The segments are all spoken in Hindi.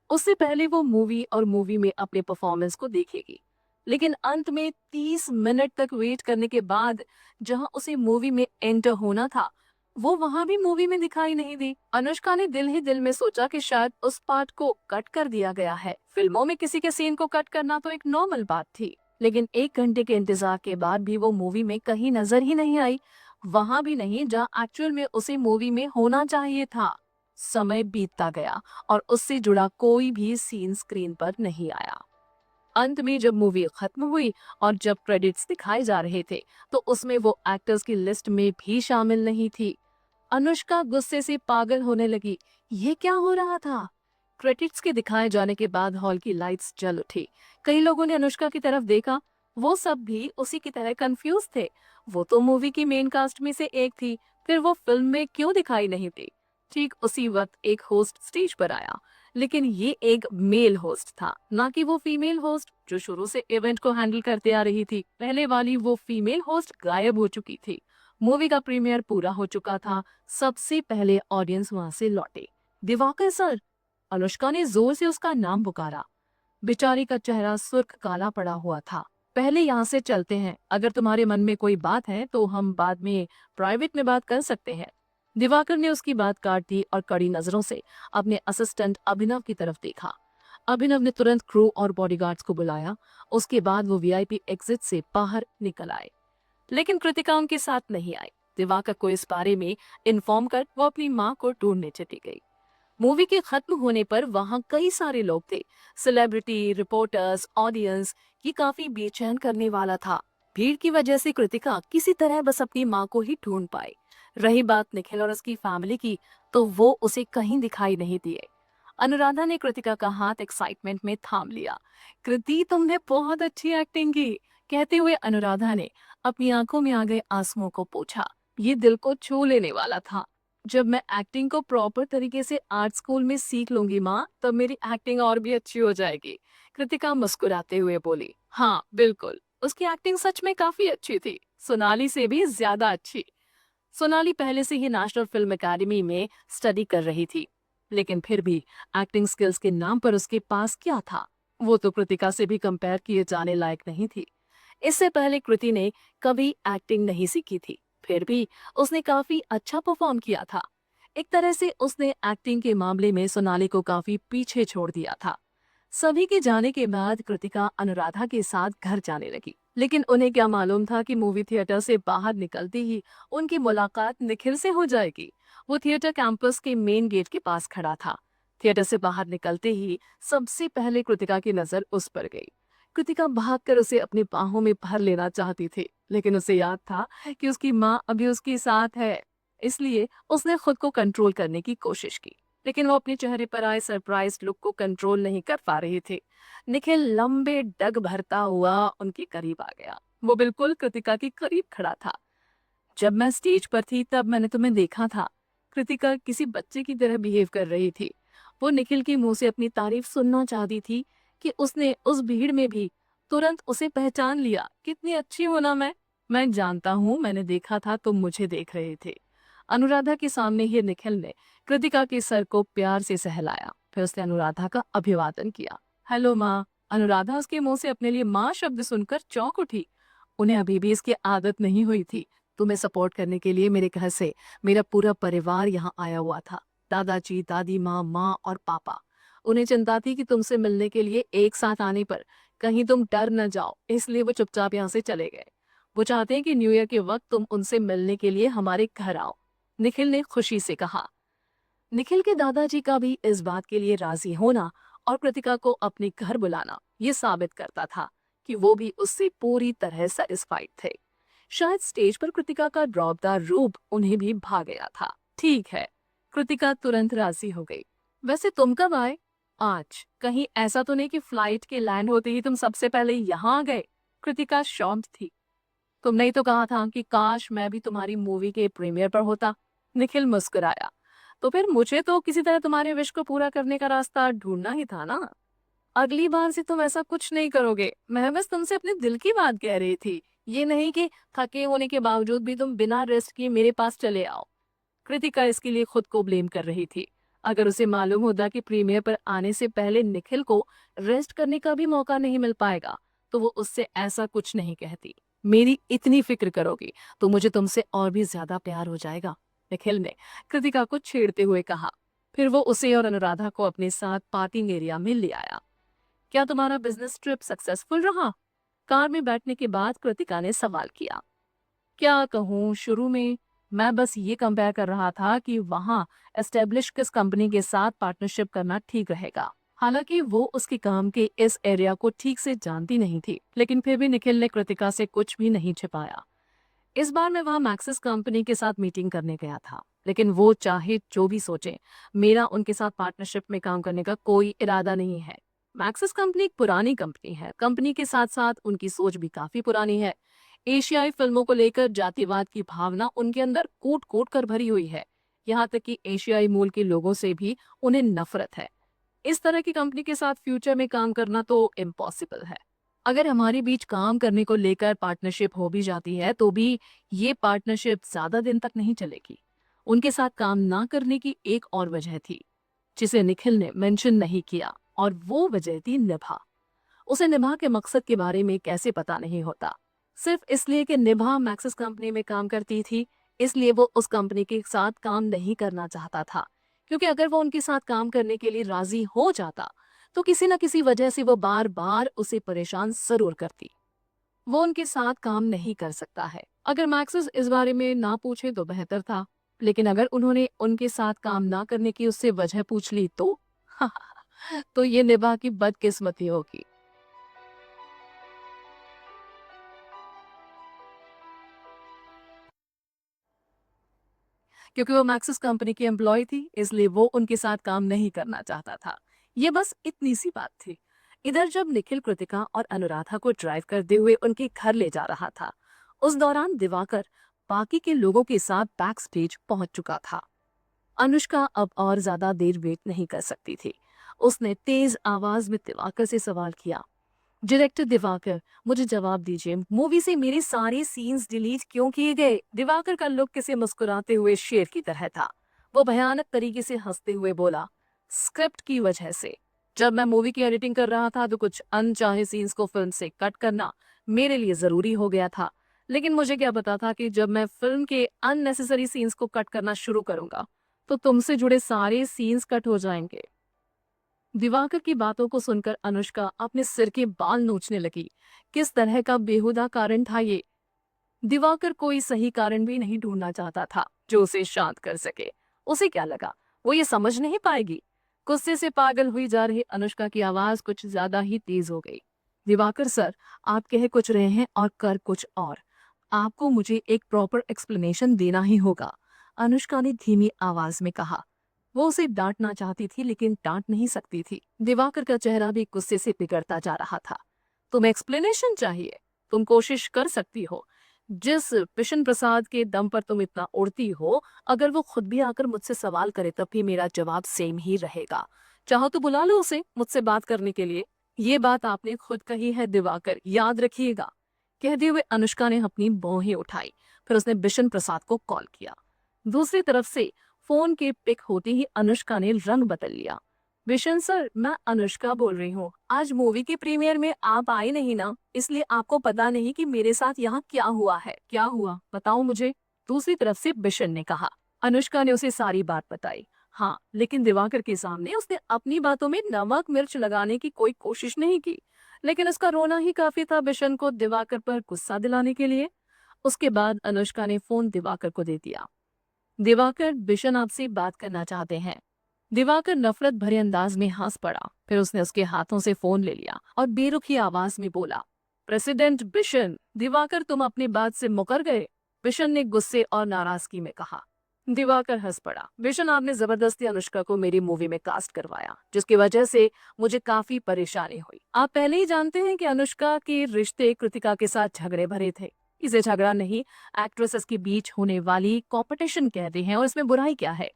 उससे पहले वो मूवी और मूवी में अपने परफॉर्मेंस को देखेगी। लेकिन अंत में 30 मिनट तक वेट करने के बाद जहां उसे मूवी में एंटर होना था, वो वहां भी मूवी में दिखाई नहीं दी। अनुष्का ने दिल ही दिल में सोचा कि शायद उस पार्ट को कट कर दिया गया है। फिल्मों में किसी के सीन को कट करना तो एक नॉर्मल बात थी, लेकिन 1 घंटे के इंतजार के बाद भी वो मूवी में कहीं नजर ही नहीं आई। वहां भी नहीं जहाँ एक्चुअल में उसे मूवी में होना चाहिए था। समय बीतता गया और उससे जुड़ा कोई भी सीन स्क्रीन पर नहीं आया। अंत में जब मूवी खत्म हुई और जब क्रेडिट्स दिखाए जा रहे थे, तो उसमें वो एक्टर्स की लिस्ट में भी शामिल नहीं थी। अनुष्का गुस्से से पागल होने लगी। ये क्या हो रहा था? क्रेडिट्स के दिखाए जाने के बाद हॉल की लाइट्स जल उठी। कई लोगों ने अनुष्का की तरफ देखा। वो सब भी उसी की तरह कंफ्यूज थे। वो तो मूवी की मेन कास्ट में से एक थी, फिर वो फिल्म में क्यों दिखाई नहीं दी? ठीक उसी वक्त एक होस्ट स्टेज पर आया, लेकिन ये एक मेल होस्ट था, ना कि वो फीमेल होस्ट जो शुरू से इवेंट को हैंडल करते आ रही थी। पहले वाली वो फीमेल होस्ट गायब हो चुकी थी। मूवी का प्रीमियर पूरा हो चुका था। सबसे पहले ऑडियंस वहां से लौटे। दिवाकर सर! अनुष्का ने जोर से उसका नाम पुकारा। बेचारी का चेहरा सुर्ख काला पड़ा हुआ था। पहले यहाँ से चलते हैं। अगर तुम्हारे मन में कोई बात है तो हम बाद में प्राइवेट में बात कर सकते हैं। दिवाकर ने उसकी बात काट दी और कड़ी नजरों से अपने असिस्टेंट अभिनव की तरफ देखा। अभिनव ने तुरंत क्रू और बॉडीगार्ड्स को बुलाया। उसके बाद वो वीआईपी एग्जिट से बाहर निकल आए। लेकिन कृतिका उनके साथ नहीं आई। दिवाकर को इस बारे में इन्फॉर्म कर वो अपनी माँ को ढूंढने चली गई। मूवी के खत्म होने पर वहां कई सारे लोग थे। Celebrity, reporters, audience. ये काफी बेचैन करने वाला था। भीड़ की वजह से कृतिका किसी तरह बस अपनी माँ को ही ढूंढ पाई। रही बात निखिल और उसकी फैमिली की, तो वो उसे कहीं दिखाई नहीं दिए। अनुराधा ने कृतिका का हाथ एक्साइटमेंट में थाम लिया। कृति, तुमने बहुत अच्छी एक्टिंग की, कहते हुए अनुराधा ने अपनी आंखों में आ गए आंसुओं को पोंछा। ये दिल को छू लेने वाला था। जब मैं एक्टिंग को प्रॉपर तरीके से आर्ट स्कूल में सीख लूंगी माँ, तब मेरी एक्टिंग और भी अच्छी हो जाएगी। कृतिका मुस्कुराते हुए बोली, हाँ बिल्कुल, उसकी एक्टिंग सच में काफी अच्छी थी, सोनाली से भी ज्यादा अच्छी। सोनाली पहले से ही नेशनल फिल्म एकेडमी में स्टडी कर रही थी, लेकिन फिर भी एक्टिंग स्किल्स के नाम पर उसके पास क्या था? वो तो कृतिका से भी कंपेयर किए जाने लायक नहीं थी। इससे पहले कृति ने कभी एक्टिंग नहीं सीखी थी, फिर भी उसने काफी अच्छा परफॉर्म किया था। एक तरह से उसने एक्टिंग के मामले में सोनाली को काफी पीछे छोड़ दिया था। सभी के जाने के बाद कृतिका अनुराधा के साथ घर जाने लगी, लेकिन उन्हें क्या मालूम था कि मूवी थिएटर से बाहर निकलते ही उनकी मुलाकात निखिल से हो जाएगी। वो थिएटर कैंपस के मेन गेट के पास खड़ा था। थिएटर से बाहर निकलते ही सबसे पहले कृतिका की नजर उस पर गई। कृतिका भागकर उसे अपनी बाहों में भर लेना चाहती थी, लेकिन उसे याद था कि उसकी माँ अभी उसके साथ है। इसलिए उसने खुद को कंट्रोल करने की कोशिश की, लेकिन वो अपने चेहरे पर आए सरप्राइज लुक को कंट्रोल नहीं कर पा रही थी। निखिल लंबे डग भरता हुआ उनके करीब आ गया। वो बिल्कुल कृतिका के करीब खड़ा था। जब मैं स्टेज पर थी तब मैंने तुम्हें देखा था। कृतिका किसी बच्चे की तरह बिहेव कर रही थी। वो निखिल के मुंह से अपनी तारीफ सुनना चाहती थी कि उसने उस भीड़ में भी तुरंत उसे पहचान लिया। कितनी अच्छी हूं ना मैं जानता हूँ, मैंने देखा था, तुम मुझे देख रहे थे। अनुराधा के सामने ही निखिल ने कृतिका के सर को प्यार से सहलाया। फिर उसने अनुराधा का अभिवादन किया। हेलो माँ। अनुराधा उसके मुंह से अपने लिए माँ शब्द सुनकर चौंक उठी। उन्हें अभी भी इसकी आदत नहीं हुई थी। तुम्हें सपोर्ट करने के लिए मेरे घर से मेरा पूरा परिवार यहाँ आया हुआ था। दादाजी, दादी माँ, माँ और पापा। उन्हें चिंता थी कि तुमसे मिलने के लिए एक साथ आने पर कहीं तुम डर न जाओ, इसलिए वो चुपचाप यहाँ से चले गए। वो चाहते हैं कि न्यू ईयर के वक्त तुम उनसे मिलने के लिए हमारे घर आओ। निखिल ने खुशी से कहा। निखिल के दादाजी का भी इस बात के लिए राजी होना और कृतिका को अपने घर बुलाना ये साबित करता था कि वो भी उससे पूरी तरह सेटिस्फाइड थे। शायद स्टेज पर कृतिका का रौबदार रूप उन्हें भी भा गया था। ठीक है, कृतिका तुरंत राजी हो गई। वैसे तुम कब आए? आज। कहीं ऐसा तो नहीं कि फ्लाइट के लैंड होते ही तुम सबसे पहले यहाँ आ गए? कृतिका शॉक्ड थी। तुमने ही तो कहा था कि काश मैं भी तुम्हारी मूवी के प्रीमियर पर होता। निखिल मुस्कुराया। तो फिर मुझे तो किसी तरह तुम्हारे विश को पूरा करने का रास्ता ढूंढना ही था ना। अगली बार से तुम ऐसा कुछ नहीं करोगे। मैं बस तुमसे अपने दिल की बात कह रही थी। ये नहीं कि थके होने के बावजूद भी तुम बिना रेस्ट किए मेरे पास चले आओ। कृतिका इसके लिए खुद को ब्लेम कर रही थी। अगर उसे मालूम होता कि प्रीमियर पर आने से पहले निखिल को रेस्ट करने का भी मौका नहीं मिल पाएगा तो वो उससे ऐसा कुछ नहीं कहती। मेरी इतनी फिक्र करोगी तो मुझे तुमसे और भी ज्यादा प्यार हो जाएगा, निखिल ने कृतिका को छेड़ते हुए कहा। फिर वो उसे और अनुराधा को अपने साथ पार्किंग एरिया में ले आया। क्या तुम्हारा बिजनेस ट्रिप सक्सेसफुल रहा? कार में बैठने के बाद कृतिका ने सवाल किया। क्या कहूँ, शुरू में मैं बस ये कंपेयर कर रहा था कि वहाँ एस्टेब्लिश किस कंपनी के साथ पार्टनरशिप करना ठीक रहेगा। हालांकि वो उसके काम के इस एरिया को ठीक से जानती नहीं थी, लेकिन फिर भी निखिल ने कृतिका से कुछ भी नहीं छिपाया। इस बार मैं वहाँ मैक्सिस कंपनी के साथ मीटिंग करने गया था, लेकिन वो चाहे जो भी सोचे, मेरा उनके साथ पार्टनरशिप में काम करने का कोई इरादा नहीं है। मैक्सिस कंपनी एक पुरानी कंपनी है, कंपनी के साथ साथ उनकी सोच भी काफी पुरानी है। एशियाई फिल्मों को लेकर जातिवाद की भावना उनके अंदर कूट कूट कर भरी हुई है। यहाँ तक कि एशियाई मूल के लोगों से भी उन्हें नफरत है। इस तरह की कंपनी के साथ फ्यूचर में काम करना तो इम्पॉसिबल है। अगर हमारे बीच काम करने को लेकर पार्टनरशिप हो भी जाती है तो भी ये पार्टनरशिप ज्यादा दिन तक नहीं चलेगी। उनके साथ काम ना करने की एक और वजह थी जिसे निखिल ने मेंशन नहीं किया, और वो वजह थी निभा। उसे निभा के मकसद के बारे में कैसे पता नहीं होता। सिर्फ इसलिए कि निभा मैक्सिस कंपनी में काम करती थी, इसलिए वो उस कंपनी के साथ काम नहीं करना चाहता था। क्योंकि अगर वो उनके साथ काम करने के लिए राजी हो जाता तो किसी न किसी वजह से वो बार बार उसे परेशान जरूर करती। वो उनके साथ काम नहीं कर सकता है। अगर मैक्सिस इस बारे में ना पूछे तो बेहतर था, लेकिन अगर उन्होंने उनके साथ काम ना करने की उससे वजह पूछ ली तो तो ये निभा की बदकिस्मती होगी। क्योंकि वो मैक्सिस कंपनी की एम्प्लॉय थी, इसलिए वो उनके साथ काम नहीं करना चाहता था। ये बस इतनी सी बात थी। इधर जब निखिल कृतिका और अनुराधा को ड्राइव करते हुए उनके घर ले जा रहा था, उस दौरान दिवाकर बाकी के लोगों के साथ बैक स्टेज पहुंच चुका था। अनुष्का अब और ज्यादा देर वेट नहीं कर सकती थी। उसने तेज आवाज में दिवाकर से सवाल किया। डायरेक्टर दिवाकर, मुझे जवाब दीजिए, मूवी से मेरे सारे सीन्स डिलीट क्यों किए गए? दिवाकर का लुक किसी मुस्कुराते हुए शेर की तरह था। वो भयानक तरीके से हंसते हुए बोला, स्क्रिप्ट की वजह से। जब मैं मूवी की एडिटिंग कर रहा था तो कुछ अनचाहे सीन्स को फिल्म से कट करना मेरे लिए जरूरी हो गया था। लेकिन मुझे क्या पता था कि जब मैं फिल्म के अननेसेसरी सीन्स को कट करना शुरू करूंगा तो तुमसे जुड़े सारे सीन्स कट हो जाएंगे। दिवाकर की बातों को सुनकर अनुष्का अपने सिर के बाल नोचने लगी। किस तरह का बेहुदा कारण था ये? दिवाकर कोई सही कारण भी नहीं ढूंढना चाहता था जो उसे शांत कर सके। उसे क्या लगा वो ये समझ नहीं पाएगी? गुस्से से पागल हुई जा रही अनुष्का की आवाज कुछ ज्यादा ही तेज हो गई। दिवाकर सर, आप कह कुछ रहे हैं और कर कुछ और। आपको मुझे एक प्रॉपर एक्सप्लेनेशन देना ही होगा, अनुष्का ने धीमी आवाज में कहा। वो उसे डांटना चाहती थी लेकिन डांट नहीं सकती थी। दिवाकर का चेहरा भी गुस्से से बिगड़ता जा रहा था। तुम्हें एक्सप्लेनेशन चाहिए? तुम कोशिश कर सकती हो। जिस बिशन प्रसाद के दम पर तुम इतना उड़ती हो, अगर वो खुद भी आकर मुझसे सवाल करे तब भी मेरा जवाब सेम ही रहेगा। चाहो तो बुला लो उसे मुझसे बात करने के लिए। ये बात आपने खुद कही है दिवाकर, याद रखिएगा। कहते हुए अनुष्का ने अपनी भौहें उठाई। फिर उसने बिशन प्रसाद को कॉल किया। दूसरी तरफ से फोन के पिक होते ही अनुष्का ने रंग बदल लिया। बिशन सर, मैं अनुष्का बोल रही हूँ। आज मूवी के प्रीमियर में आप आए नहीं ना, इसलिए आपको पता नहीं कि मेरे साथ यहाँ क्या हुआ है। क्या हुआ बताओ मुझे, दूसरी तरफ से बिशन ने कहा। अनुष्का ने उसे सारी बात बताई। हाँ, लेकिन दिवाकर के सामने उसने अपनी बातों में नमक मिर्च लगाने की कोई कोशिश नहीं की। लेकिन उसका रोना ही काफी था बिशन को दिवाकर पर गुस्सा दिलाने के लिए। उसके बाद अनुष्का ने फोन दिवाकर को दे दिया। दिवाकर, बिशन आपसे बात करना चाहते हैं। दिवाकर नफरत भरे अंदाज में हंस पड़ा। फिर उसने उसके हाथों से फोन ले लिया और बेरुखी आवाज में बोला, प्रेसिडेंट बिशन। दिवाकर, तुम अपनी बात से मुकर गए? बिशन ने गुस्से और नाराजगी में कहा। दिवाकर हंस पड़ा। बिशन, आपने जबरदस्ती अनुष्का को मेरी मूवी में कास्ट करवाया, जिसकी वजह से मुझे काफी परेशानी हुई। आप पहले ही जानते हैं कि अनुष्का के रिश्ते कृतिका के साथ झगड़े भरे थे। इसे झगड़ा नहीं, एक्ट्रेसेस के बीच होने वाली कॉम्पिटिशन कहते हैं, और इसमें बुराई क्या है?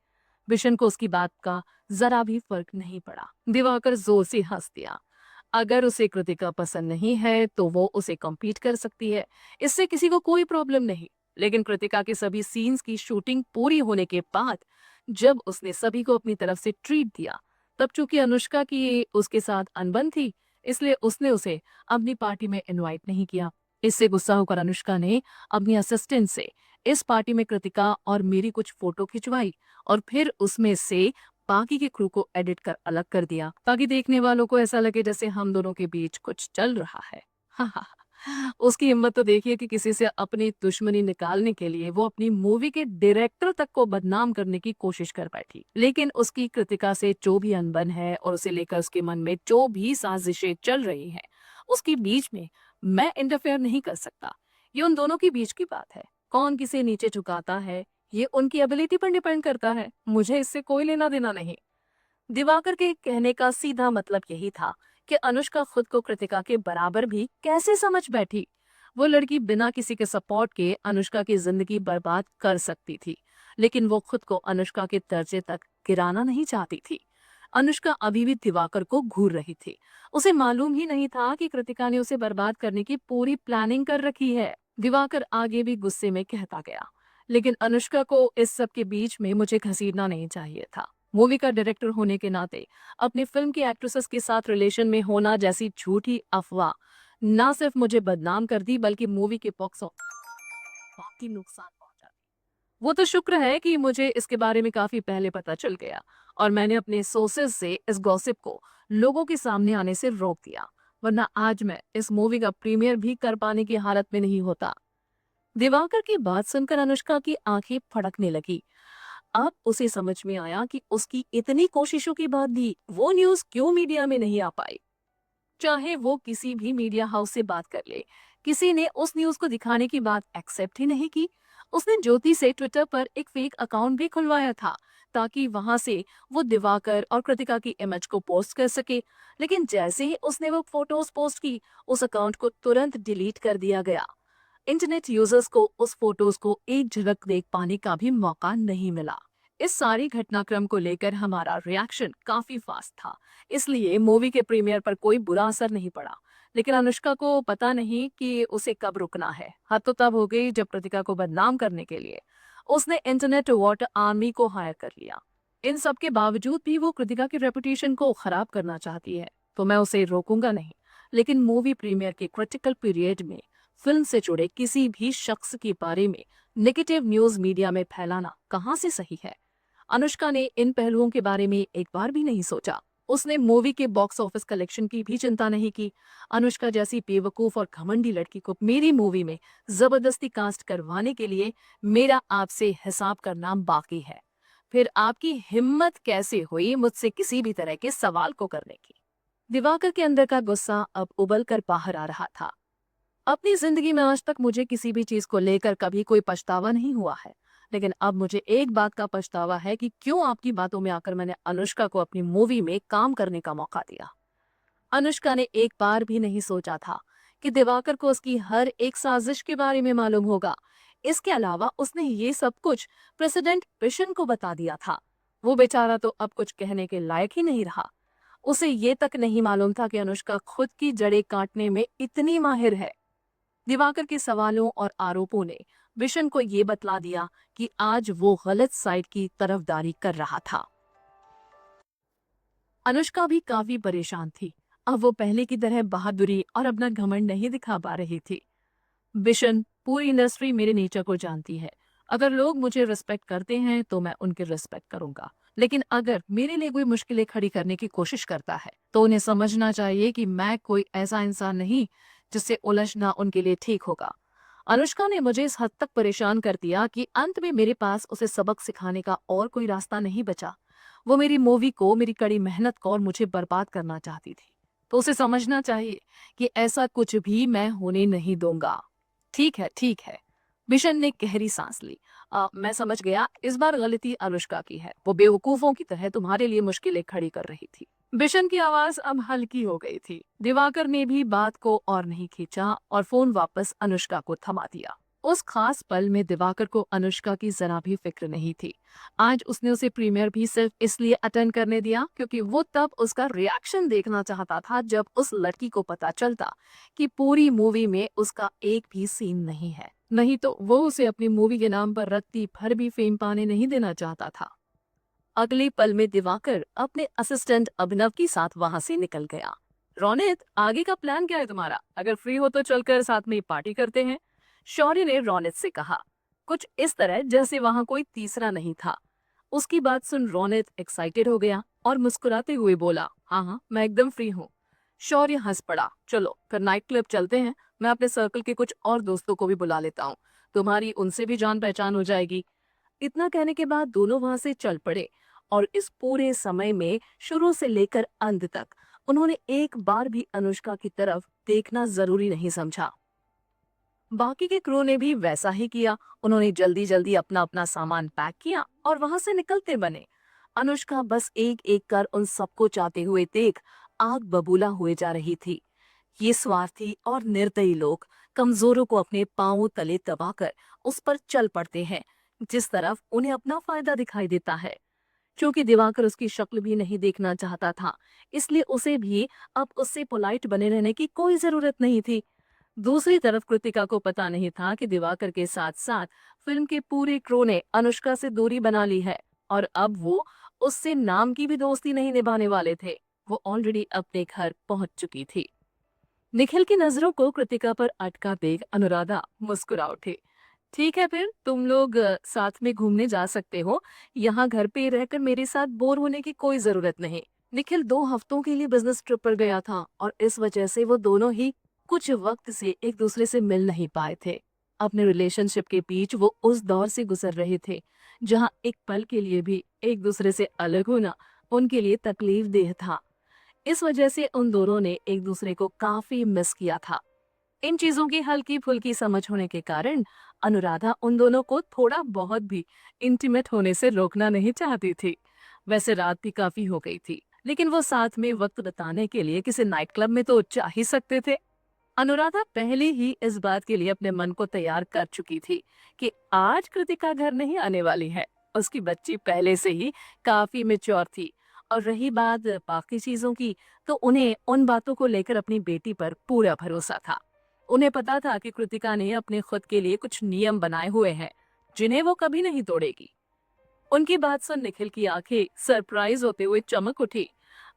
बिशन को उसकी बात का जरा भी फर्क नहीं पड़ा। दिवाकर जोर से हंस दिया। अगर उसे कृतिका पसंद नहीं है तो वो उसे कम्पीट कर सकती है, इससे किसी को कोई प्रॉब्लम नहीं। लेकिन कृतिका के सभी सीन्स की शूटिंग पूरी होने के बाद जब उसने सभी को अपनी तरफ से ट्रीट दिया, तब चूंकि अनुष्का की उसके साथ अनबन थी, इसलिए उसने उसे अपनी पार्टी में इनवाइट नहीं किया। इससे गुस्सा होकर अनुष्का ने अपनी असिस्टेंट से इस पार्टी में कृतिका और मेरी कुछ फोटो खिंचवाई और फिर उसमें से बाकी के क्रू को एडिट कर अलग कर दिया, ताकि देखने वालों को ऐसा लगे जैसे हम दोनों के बीच कुछ चल रहा है। उसकी हिम्मत तो देखिए कि किसी से अपनी दुश्मनी निकालने के लिए वो अपनी मूवी के डायरेक्टर तक को बदनाम करने की कोशिश कर बैठी। लेकिन उसकी कृतिका से जो भी अनबन है और उसे लेकर उसके मन में जो भी साजिशें चल रही हैं, उसके बीच में मैं इंटरफेयर नहीं कर सकता। ये उन दोनों के बीच की बात है। कौन किसे नीचे झुकाता है, ये उनकी एबिलिटी पर डिपेंड करता है। मुझे इससे कोई लेना देना नहीं। दिवाकर के कहने का सीधा मतलब यही था कि अनुष्का खुद को कृतिका के बराबर भी कैसे समझ बैठी। वो लड़की बिना किसी के सपोर्ट के अनुष्का की जिंदगी बर्बाद कर सकती थी, लेकिन वो खुद को अनुष्का के दर्जे तक गिराना नहीं चाहती थी। अनुष्का अभी भी दिवाकर को घूर रही थी। उसे मालूम ही नहीं था कि कृतिका ने उसे बर्बाद करने की पूरी प्लानिंग कर रखी है। दिवाकर आगे भी गुस्से में कहता गया, लेकिन अनुष्का को इस सब के बीच में मुझे घसीटना नहीं चाहिए था। मूवी का डायरेक्टर होने के नाते अपनी फिल्म की एक्ट्रेसेस के साथ रिलेशन में होना जैसी झूठी अफवाह ना सिर्फ मुझे बदनाम कर दी, बल्कि मूवी के बॉक्स ऑफिस काफी नुकसान पहुंचा दी। वो तो शुक्र है कि मुझे इसके बारे में काफी पहले पता चल गया और मैंने अपने सोर्सेज से इस गॉसिप को लोगों के सामने आने से रोक दिया, वरना आज मैं इस मूवी का प्रीमियर भी कर पाने की हालत में नहीं होता। दिवाकर की बात सुनकर अनुष्का की आंखें फड़कने लगी। अब उसे समझ में आया कि उसकी इतनी कोशिशों के बाद भी वो न्यूज क्यों मीडिया में नहीं आ पाई। चाहे वो किसी भी मीडिया हाउस से बात कर ले, किसी ने उस न्यूज को दिखाने की बात एक्सेप्ट ही नहीं की। उसने ज्योति से ट्विटर पर एक फेक अकाउंट भी खुलवाया था, ताकि वहां से वो दिवाकर और कृतिका की इमेज को पोस्ट कर सके। लेकिन जैसे ही उसने वो फोटोज पोस्ट की, उस अकाउंट को तुरंत डिलीट कर दिया गया। इंटरनेट यूजर्स को उस फोटोज को एक झलक देख पाने का भी मौका नहीं मिला। इस सारी घटनाक्रम को लेकर हमारा रिएक्शन काफी फास्ट था, इसलिए मूवी के प्रीमियर पर कोई बुरा असर नहीं पड़ा। लेकिन अनुष्का को पता नहीं कि उसे कब रुकना है। हद तो तब हो गई जब कृतिका को बदनाम करने के लिए उसने इंटरनेट वाटर आर्मी को हायर कर लिया। इन सब के बावजूद भी वो कृतिका की रेपुटेशन को खराब करना चाहती है, तो मैं उसे रोकूंगा नहीं। लेकिन मूवी प्रीमियर के क्रिटिकल पीरियड में फिल्म से जुड़े किसी भी शख्स के बारे में नेगेटिव न्यूज मीडिया में फैलाना कहाँ से सही है। अनुष्का ने इन पहलुओं के बारे में एक बार भी नहीं सोचा। उसने मूवी के बॉक्स ऑफिस कलेक्शन की भी चिंता नहीं की। अनुष्का जैसी बेवकूफ और घमंडी लड़की को मेरी मूवी में जबरदस्ती कास्ट करवाने के लिए मेरा आपसे हिसाब करना बाकी है। फिर आपकी हिम्मत कैसे हुई मुझसे किसी भी तरह के सवाल को करने की। दिवाकर के अंदर का गुस्सा अब उबल कर बाहर आ रहा था। अपनी जिंदगी में आज तक मुझे किसी भी चीज को लेकर कभी कोई पछतावा नहीं हुआ है, लेकिन अब मुझे एक बात का पछतावा है कि क्यों आपकी बातों में आकर मैंने अनुष्का को अपनी मूवी में काम करने का मौका दिया। अनुष्का ने एक बार भी नहीं सोचा था कि दिवाकर को उसकी हर एक साजिश के बारे में मालूम होगा। इसके अलावा उसने ये सब कुछ प्रेसिडेंट बिशन को बता दिया था। वो बेचारा तो अब कुछ कहने के लायक ही नहीं रहा। उसे ये तक नहीं मालूम था कि अनुष्का खुद की जड़ें काटने में इतनी माहिर है। दिवाकर के सवालों और आरोपों ने बिशन को ये बतला दिया कि आज वो गलत साइड की तरफदारी कर रहा था। अनुष्का भी काफी परेशान थी। अब वो पहले की तरह बहादुरी और अपना घमंड नहीं दिखा पा रही थी। बिशन, पूरी इंडस्ट्री मेरे नेचर को जानती है। अगर लोग मुझे रिस्पेक्ट करते हैं तो मैं उनकी रिस्पेक्ट करूंगा, लेकिन अगर मेरे लिए कोई मुश्किलें खड़ी करने की कोशिश करता है तो उन्हें समझना चाहिए कि मैं कोई ऐसा इंसान नहीं जिससे उलझना उनके लिए ठीक होगा। अनुष्का ने मुझे इस हद तक परेशान कर दिया कि अंत में मेरे पास उसे सबक सिखाने का और कोई रास्ता नहीं बचा। वो मेरी मूवी को, मेरी कड़ी मेहनत को और मुझे बर्बाद करना चाहती थी, तो उसे समझना चाहिए कि ऐसा कुछ भी मैं होने नहीं दूंगा। ठीक है, ठीक है। बिशन ने गहरी सांस ली। मैं समझ गया, इस बार गलती अनुष्का की है। वो बेवकूफों की तरह तुम्हारे लिए मुश्किलें खड़ी कर रही थी। बिशन की आवाज अब हल्की हो गई थी। दिवाकर ने भी बात को और नहीं खींचा और फोन वापस अनुष्का को थमा दिया। उस खास पल में दिवाकर को अनुष्का की जरा भी फिक्र नहीं थी। आज उसने उसे प्रीमियर भी सिर्फ इसलिए अटेंड करने दिया क्योंकि वो तब उसका रिएक्शन देखना चाहता था जब उस लड़की को पता चलता कि पूरी मूवी में उसका एक भी सीन नहीं है। नहीं तो वो उसे अपनी मूवी के नाम पर रत्ती भर भी फेम पाने नहीं देना चाहता था। अगले पल में दिवाकर अपने असिस्टेंट अभिनव के साथ वहां से निकल गया। रोनित, आगे का प्लान क्या है तुम्हारा? अगर फ्री हो तो चलकर साथ में पार्टी करते हैं, शौर्य ने रोनित से कहा, कुछ इस तरह जैसे वहां कोई तीसरा नहीं था। उसकी बात सुन रोनित एक्साइटेड हो गया और मुस्कुराते हुए बोला, हाँ हाँ, मैं एकदम फ्री हूँ। शौर्य हंस पड़ा, चलो फिर नाइट क्लब चलते हैं, मैं अपने सर्कल के कुछ और दोस्तों को भी बुला लेता हूँ, तुम्हारी उनसे भी जान पहचान हो जाएगी। इतना कहने के बाद दोनों वहां से चल पड़े और इस पूरे समय में शुरू से लेकर अंत तक उन्होंने एक बार भी अनुष्का की तरफ देखना जरूरी नहीं समझा। बाकी के क्रू ने भी वैसा ही किया। उन्होंने जल्दी जल्दी अपना अपना सामान पैक किया और वहां से निकलते बने। अनुष्का बस एक एक कर उन सबको चाहते हुए देख आग बबूला हुए जा रही थी। ये स्वार्थी और निर्दयी लोग कमजोरों को अपने पांवों तले दबाकर उस पर चल पड़ते हैं जिस तरफ उन्हें अपना फायदा दिखाई देता है। क्योंकि दिवाकर उसकी शक्ल भी नहीं देखना चाहता था, इसलिए उसे भी अब उससे पोलाइट बने रहने की कोई जरूरत नहीं थी। दूसरी तरफ कृतिका को पता नहीं था कि दिवाकर के साथ साथ फिल्म के पूरे क्रू ने अनुष्का से दूरी बना ली है और अब वो उससे नाम की भी दोस्ती नहीं निभाने वाले थे। वो ऑलरेडी अपने घर पहुंच चुकी थी। निखिल की नजरों को कृतिका पर अटका देख अनुराधा मुस्कुरा उठी। ठीक है, फिर तुम लोग साथ में घूमने जा सकते हो। यहाँ घर पे रहकर मेरे साथ बोर होने की कोई जरूरत नहीं। निखिल 2 हफ्तों के लिए बिजनेस ट्रिप पर गया था और इस वजह से वो दोनों ही कुछ वक्त से एक दूसरे से मिल नहीं पाए थे। अपने रिलेशनशिप के बीच वो उस दौर से गुजर रहे थे जहाँ एक पल के लिए भी एक दूसरे से अलग होना उनके लिए तकलीफ देह था। इस वजह से उन दोनों ने एक दूसरे को काफी मिस किया था। इन चीजों की हल्की फुल्की समझ होने के कारण अनुराधा उन दोनों को थोड़ा बहुत भी इंटीमेट होने से रोकना नहीं चाहती थी। वैसे रात भी काफी हो गई थी, लेकिन वो साथ में वक्त बिताने के लिए किसी नाइट क्लब में तो जा ही सकते थे। अनुराधा पहले ही इस बात के लिए अपने मन को तैयार कर चुकी थी कि आज कृतिका घर नहीं आने वाली है। उसकी बच्ची पहले से ही काफी मैच्योर थी और रही बात बाकी चीजों की, तो उन्हें उन बातों को लेकर अपनी बेटी पर पूरा भरोसा था। उन्हें पता था कि कृतिका ने अपने खुद के लिए कुछ नियम बनाए हुए हैं जिन्हें वो कभी नहीं तोड़ेगी। उनकी बात सुन निखिल की आंखें सरप्राइज होते हुए चमक उठी।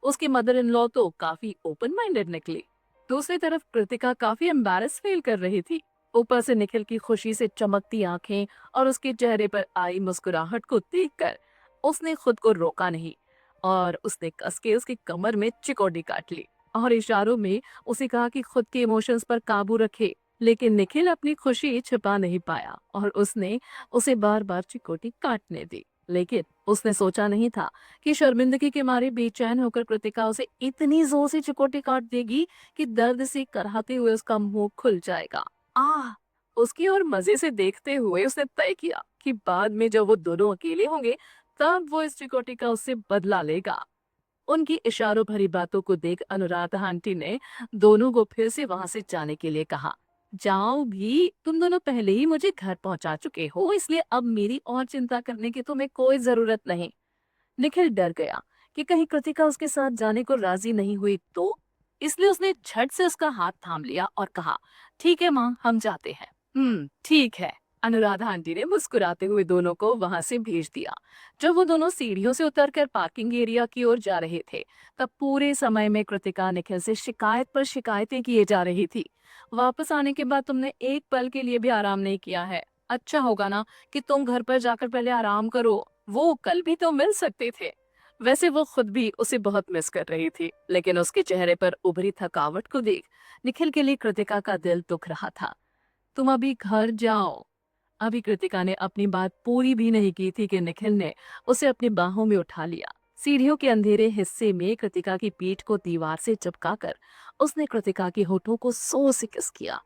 उसकी मदर इन लॉ तो काफी ओपन माइंडेड निकली। दूसरी तरफ कृतिका काफी एम्बैरस फील कर रही थी। ऊपर से निखिल की खुशी से चमकती आंखें और उसके चेहरे पर आई मुस्कुराहट को देखकर उसने खुद को रोका नहीं और उसने कस के उसकी कमर में चिकोटी काट ली और इशारों में उसे कहा कि खुद के इमोशंस पर काबू रखे। लेकिन निखिल अपनी खुशी छिपा नहीं पाया और उसने उसे बार बार चिकोटी काटने दी। लेकिन उसने सोचा नहीं था कि शर्मिंदगी के मारे बेचैन होकर कृतिका उसे इतनी जोर से चिकोटी काट देगी कि दर्द से कराहते हुए उसका मुंह खुल जाएगा। उसकी और मजे से देखते हुए उसने तय किया कि बाद में जब वो दोनों अकेले होंगे तब वो इस चिकोटी का उससे बदला लेगा। उनकी इशारों भरी बातों को देख अनुराधा आंटी ने दोनों को फिर से वहां से जाने के लिए कहा। जाओ भी, तुम दोनों पहले ही मुझे घर पहुंचा चुके हो, इसलिए अब मेरी और चिंता करने की तुम्हें कोई जरूरत नहीं। निखिल डर गया कि कहीं कृतिका उसके साथ जाने को राजी नहीं हुई तो, इसलिए उसने झट से उसका हाथ थाम लिया और कहा, ठीक है माँ, हम जाते हैं। ठीक है। अनुराधा आंटी ने मुस्कुराते हुए दोनों को वहां से भेज दिया। जब वो दोनों सीढ़ियों से उतरकर पार्किंग एरिया की ओर जा रहे थे तब पूरे समय में कृतिका निखिल से शिकायत पर शिकायतें किए जा रही थी। वापस आने के बाद तुमने एक पल के लिए भी आराम नहीं किया है। अच्छा होगा ना कि तुम घर पर जाकर पहले आराम करो। वो कल भी तो मिल सकते थे। वैसे वो खुद भी उसे बहुत मिस कर रही थी, लेकिन उसके चेहरे पर उभरी थकावट को देख निखिल के लिए कृतिका का दिल दुख रहा था। तुम अभी घर जाओ। अभी कृतिका ने अपनी बात पूरी भी नहीं की थी कि निखिल ने उसे अपनी बाहों में उठा लिया। सीढ़ियों के अंधेरे हिस्से में कृतिका की पीठ को दीवार से चिपकाकर उसने कृतिका के होठों को जोर से किस किया।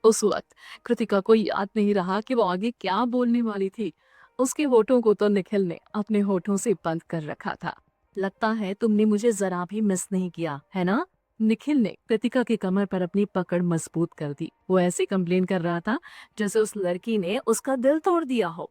उस वक्त कृतिका को याद नहीं रहा कि वो आगे क्या बोलने वाली थी। उसके होठों को तो निखिल ने अपने होठों से बंद कर रखा था। लगता है तुमने मुझे जरा भी मिस नहीं किया, है ना? निखिल ने कृतिका की कमर पर अपनी पकड़ मजबूत कर दी। वो ऐसे कंप्लेन कर रहा था जैसे उस लड़की ने उसका दिल तोड़ दिया हो।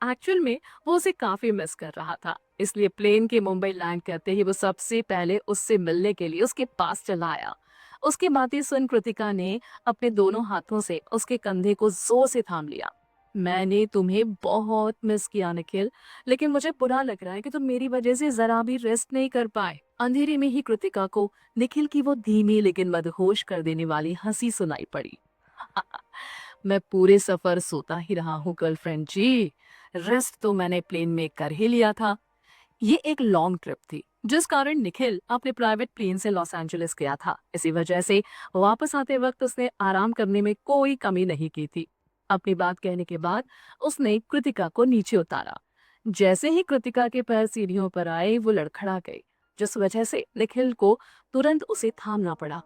एक्चुअल में वो उसे काफी मिस कर रहा था, इसलिए प्लेन के मुंबई लैंड करते ही वो सबसे पहले उससे मिलने के लिए उसके पास चला आया। उसकी बातें सुन कृतिका ने अपने दोनों हाथों से उसके कंधे को जोर से थाम लिया। मैंने तुम्हें बहुत मिस किया निखिल, लेकिन मुझे बुरा लग रहा है कि तुम मेरी वजह से जरा भी रेस्ट नहीं कर पाए। अंधेरे में ही कृतिका को निखिल की वो धीमी लेकिन मदहोश कर देने वाली हंसी सुनाई पड़ी। मैं पूरे सफर सोता ही रहा हूँ गर्लफ्रेंड जी। रेस्ट तो मैंने प्लेन में कर ही लिया था। ये एक लॉन्ग ट्रिप थी जिस कारण निखिल अपने प्राइवेट प्लेन से लॉस एंजलिस गया था। इसी वजह से वापस आते वक्त उसने आराम करने में कोई कमी नहीं की थी। अपनी बात कहने के बाद उसने कृतिका को नीचे उतारा। जैसे ही कृतिका के पैर सीढ़ियों पर आए वो लड़खड़ा गई, जिस वजह से निखिल को तुरंत उसे थामना पड़ा।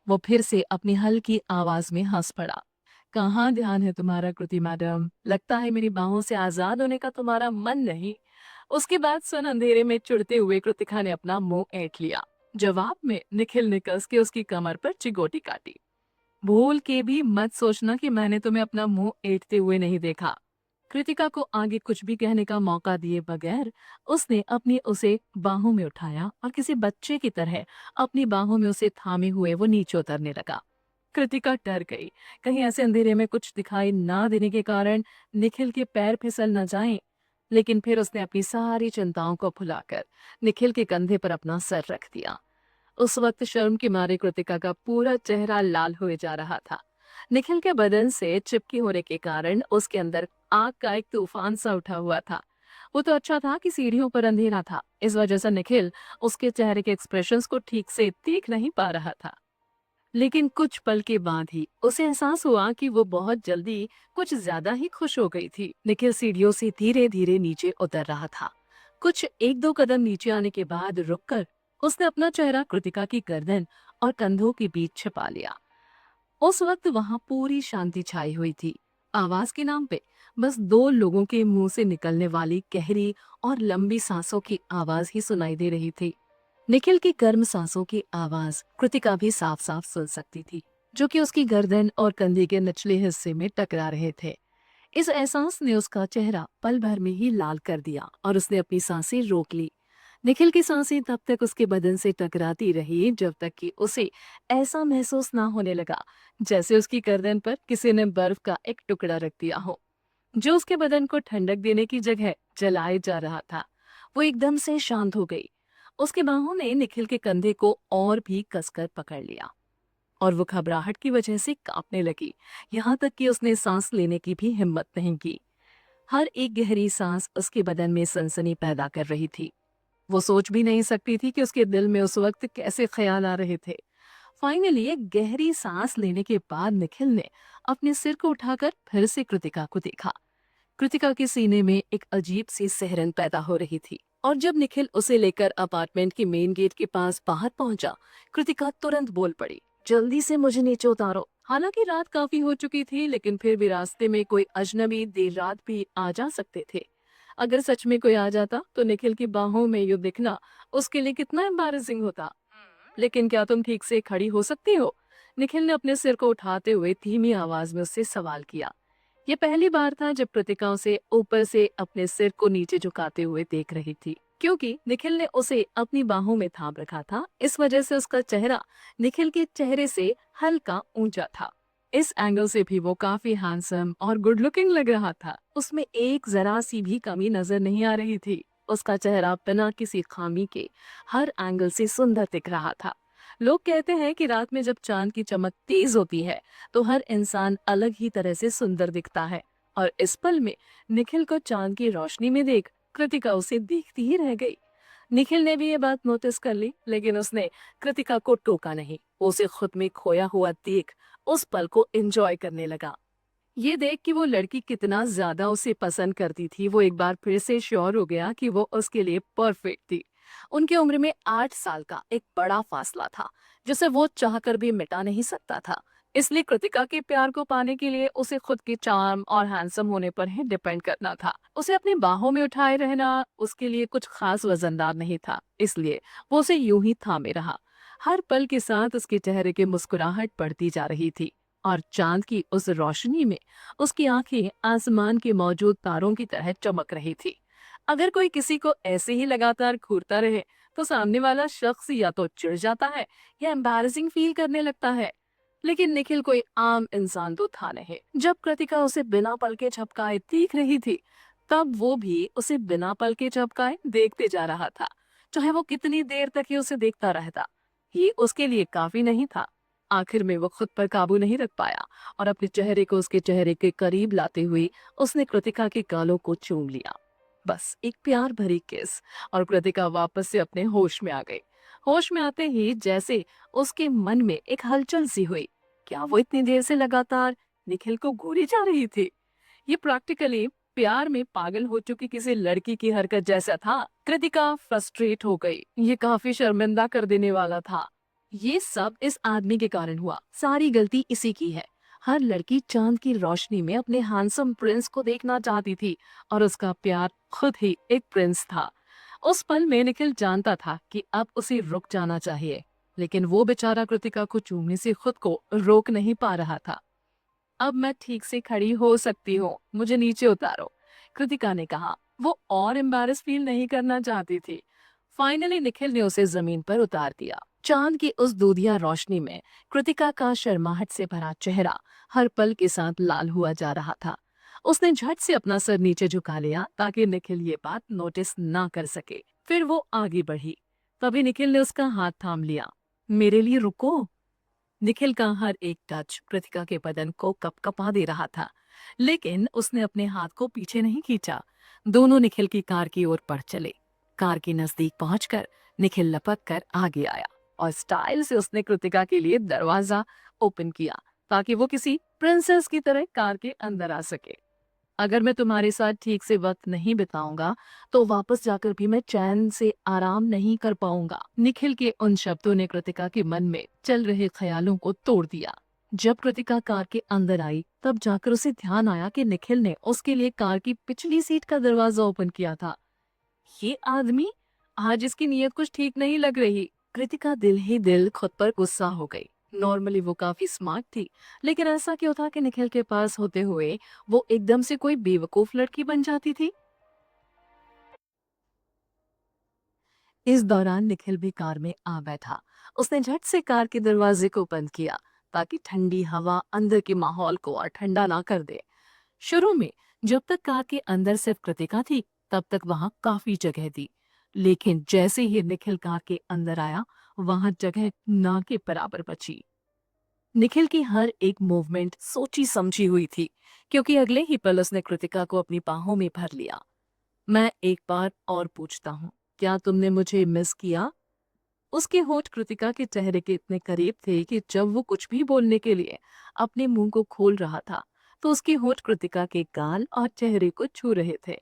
वो फिर से अपनी हल्की आवाज में हंस पड़ा। कहाँ ध्यान है तुम्हारा कृति मैडम, लगता है मेरी बाहों से आजाद होने का तुम्हारा मन नहीं। उसके बाद सन अंधेरे में चिढ़ते हुए कृतिका ने अपना मुंह ऐंठ लिया। जवाब में निखिल ने कस के उसकी कमर पर चिगोटी काटी। भूल के भी मत सोचना कि मैंने तुम्हें अपना मुंह ऐंठते हुए नहीं देखा। कृतिका को आगे कुछ भी कहने का मौका दिए बगैर उसने अपनी उसे बाहों में उठाया और किसी बच्चे की तरह अपनी बाहों में उसे थामे हुए वो नीचे उतरने लगा। कृतिका डर गई, कहीं ऐसे अंधेरे में कुछ दिखाई ना देने के कारण निखिल के पैर फिसल न जाएं। लेकिन फिर उसने अपनी सारी चिंताओं को भुलाकर निखिल के कंधे पर अपना सर रख दिया। उस वक्त शर्म के मारे कृतिका का पूरा चेहरा लाल हुए जा रहा था। निखिल के बदन से चिपकी होने के कारण उसके अंदर आग का एक तूफान सा उठा हुआ था। वो तो अच्छा था कि सीढ़ियों पर अंधेरा था, इस वजह से निखिल उसके चेहरे के एक्सप्रेशंस को ठीक से देख नहीं पा रहा था। लेकिन कुछ पल के बाद ही उसे एहसास हुआ कि वो बहुत जल्दी कुछ ज्यादा ही खुश हो गई थी। निखिल सीढ़ियों से धीरे धीरे नीचे उतर रहा था। कुछ एक दो कदम नीचे आने के बाद रुककर उसने अपना चेहरा कृतिका की गर्दन और कंधों के बीच छिपा लिया। उस वक्त वहां पूरी शांति छाई हुई थी। आवाज के नाम पे बस दो लोगों के मुंह से निकलने वाली गहरी और लंबी सांसों की आवाज ही सुनाई दे रही थी। निखिल की गर्म सांसों की आवाज कृतिका भी साफ साफ सुन सकती थी, जो कि उसकी गर्दन और कंधे के निचले हिस्से में टकरा रहे थे। इस एहसास ने उसका चेहरा पल भर में ही लाल कर दिया और उसने अपनी सांसें रोक ली। निखिल की सांसें तब तक उसके बदन से टकराती रही जब तक कि उसे ऐसा महसूस ना होने लगा जैसे उसकी गर्दन पर किसी ने बर्फ का एक टुकड़ा रख दिया हो, जो उसके बदन को ठंडक देने की जगह जलाए जा रहा था। वो एकदम से शांत हो गई। उसके बाहों ने निखिल के कंधे को और भी कसकर पकड़ लिया और वो घबराहट की वजह से कांपने लगी। यहाँ तक कि उसने सांस लेने की भी हिम्मत नहीं की। हर एक गहरी सांस उसके बदन में सनसनी पैदा कर रही थी। वो सोच भी नहीं सकती थी कि उसके दिल में उस वक्त कैसे ख्याल आ रहे थे। फाइनली एक गहरी सांस लेने के बाद निखिल ने अपने सिर को उठाकर फिर से कृतिका को देखा। कृतिका के सीने में एक अजीब सी सिहरन पैदा हो रही थी और जब निखिल उसे लेकर अपार्टमेंट के मेन गेट के पास बाहर पहुंचा, कृतिका तुरंत बोल पड़ी, जल्दी से मुझे नीचे उतारो। हालांकि रात काफी हो चुकी थी, लेकिन फिर भी रास्ते में कोई अजनबी देर रात भी आ जा सकते थे। अगर सच में कोई आ जाता तो निखिल की बाहों में यूं दिखना उसके लिए कितना एम्बैरेसिंग होता। लेकिन क्या तुम ठीक से खड़ी हो सकती हो? निखिल ने अपने सिर को उठाते हुए धीमी आवाज में उससे सवाल किया। ये पहली बार था जब कृतिका उसे ऊपर से अपने सिर को नीचे झुकाते हुए देख रही थी। क्योंकि निखिल ने उसे अपनी बाहों में थाम रखा था, इस वजह से उसका चेहरा निखिल के चेहरे से हल्का ऊंचा था। इस एंगल से भी वो काफी हैंडसम और गुड लुकिंग लग रहा था। उसमें एक जरा सी भी कमी नजर नहीं आ रही थी। उसका चेहरा बिना किसी खामी के हर एंगल से सुंदर दिख रहा था। लोग कहते हैं कि रात में जब चांद की चमक तेज होती है तो हर इंसान अलग ही तरह से सुंदर दिखता है, और इस पल में निखिल को चांद की रोशनी में देख कृतिका उसे देखती ही रह गई। निखिल ने भी ये बात नोटिस कर ली, लेकिन उसने कृतिका को टोका नहीं। वो उसे खुद में खोया हुआ देख उस पल को एंजॉय करने लगा। ये देख कि वो लड़की कितना ज्यादा उसे पसंद करती थी, वो एक बार फिर से श्योर हो गया कि वो उसके लिए परफेक्ट थी। उनकी उम्र में 8 साल का एक बड़ा फासला था, जिसे वो चाहकर भी मिटा नहीं सकता था। इसलिए कृतिका के प्यार को पाने के लिए उसे खुद के चार्म और हैंडसम होने पर ही डिपेंड करना था। उसे अपनी बाहों में उठाए रहना उसके लिए कुछ खास वजनदार नहीं था, इसलिए वो उसे यूं ही थामे रहा। हर पल के साथ उसके चेहरे की मुस्कुराहट बढ़ती जा रही थी और चांद की उस रोशनी में उसकी आंखें आसमान के मौजूद तारों की तरह चमक रही थी। अगर कोई किसी को ऐसे ही लगातार घूरता रहे तो सामने वाला शख्स या तो चिढ़ जाता है या एम्बैरेसिंग फील करने लगता है। लेकिन निखिल कोई आम इंसान तो था नहीं। जब कृतिका उसे बिना पलके झपकाए देख रही थी, तब वो भी उसे बिना पलके झपकाए देखते जा रहा था, चाहे वो कितनी देर तक ही उसे देखता रहता। ये उसके लिए काफी नहीं था। आखिर में वो खुद पर काबू नहीं रख पाया और अपने चेहरे को उसके चेहरे के करीब लाते हुए उसने कृतिका के गालों को चूम लिया। बस एक प्यार भरी किस, और कृतिका वापस से अपने होश में आ गई। होश में आते ही जैसे उसके मन में एक हलचल सी हुई। क्या वो इतनी देर से लगातार निखिल को घूरी जा रही थी? ये प्रैक्टिकली प्यार में पागल हो चुकी किसी लड़की की हरकत जैसा था। कृतिका फ्रस्ट्रेट हो गई। ये काफी शर्मिंदा कर देने वाला था। ये सब इस आदमी के कारण हुआ। सारी गलती इसी की है। हर लड़की चांद की रोशनी में अपने हैंडसम प्रिंस को देखना चाहती थी, और उसका प्यार खुद ही एक प्रिंस था। उस पल में निखिल जानता था कि अब उसे रुक जाना चाहिए, लेकिन वो बेचारा कृतिका को चूमने से खुद को रोक नहीं पा रहा था। अब मैं ठीक से खड़ी हो सकती हूँ, मुझे नीचे उतारो, कृतिका ने कहा। वो और एम्बैरेस फील नहीं करना चाहती थी। फाइनली निखिल ने उसे जमीन पर उतार दिया। चांद की उस दूधिया रोशनी में कृतिका का शर्माहट से भरा चेहरा हर पल के साथ लाल हुआ जा रहा था। उसने झट से अपना सर नीचे झुका लिया ताकि निखिल ये बात नोटिस ना कर सके। फिर वो आगे बढ़ी। तभी निखिल ने उसका हाथ थाम लिया। मेरे लिए रुको। निखिल का हर एक टच कृतिका के बदन को कपकपा दे रहा था, लेकिन उसने अपने हाथ को पीछे नहीं खींचा। दोनों निखिल की कार की ओर बढ़ चले। कार के नजदीक पहुंचकर निखिल लपक कर आगे आया और स्टाइल से उसने कृतिका के लिए दरवाजा ओपन किया ताकि वो किसी प्रिंसेस की तरह कार के अंदर आ सके। अगर मैं तुम्हारे साथ ठीक से वक्त नहीं बिताऊंगा तो वापस जाकर भी मैं चैन से आराम नहीं कर पाऊंगा। निखिल के उन शब्दों ने कृतिका के मन में चल रहे ख्यालों को तोड़ दिया। जब कृतिका कार के अंदर आई तब जाकर उसे ध्यान आया कि निखिल ने उसके लिए कार की पिछली सीट का दरवाजा ओपन किया था। ये आदमी, आज इसकी नीयत कुछ ठीक नहीं लग रही। कृतिका दिल ही दिल खुद पर गुस्सा हो गई। नॉर्मली वो काफी स्मार्ट थी, लेकिन ऐसा क्यों था कि निखिल के पास होते हुए वो एकदम से कोई बेवकूफ लड़की बन जाती थी? इस दौरान निखिल भी कार में आ बैठा। उसने झट से कार के दरवाजे को बंद किया ताकि ठंडी हवा अंदर के माहौल को और ठंडा ना कर दे। शुरू में जब तक कार के अंदर सिर्फ कृतिका थी, तब तक वहां काफी जगह थी। लेकिन जैसे ही निखिल कार के अंदर आया, वहां जगह ना के बराबर बची। निखिल की हर एक मूवमेंट सोची समझी हुई थी, क्योंकि अगले ही पल उसने कृतिका को अपनी बाहों में भर लिया। मैं एक बार और पूछता हूँ, क्या तुमने मुझे मिस किया? उसके होठ कृतिका के चेहरे के इतने करीब थे कि जब वो कुछ भी बोलने के लिए अपने मुंह को खोल रहा था, तो उसके होठ कृतिका के गाल और चेहरे को छू रहे थे।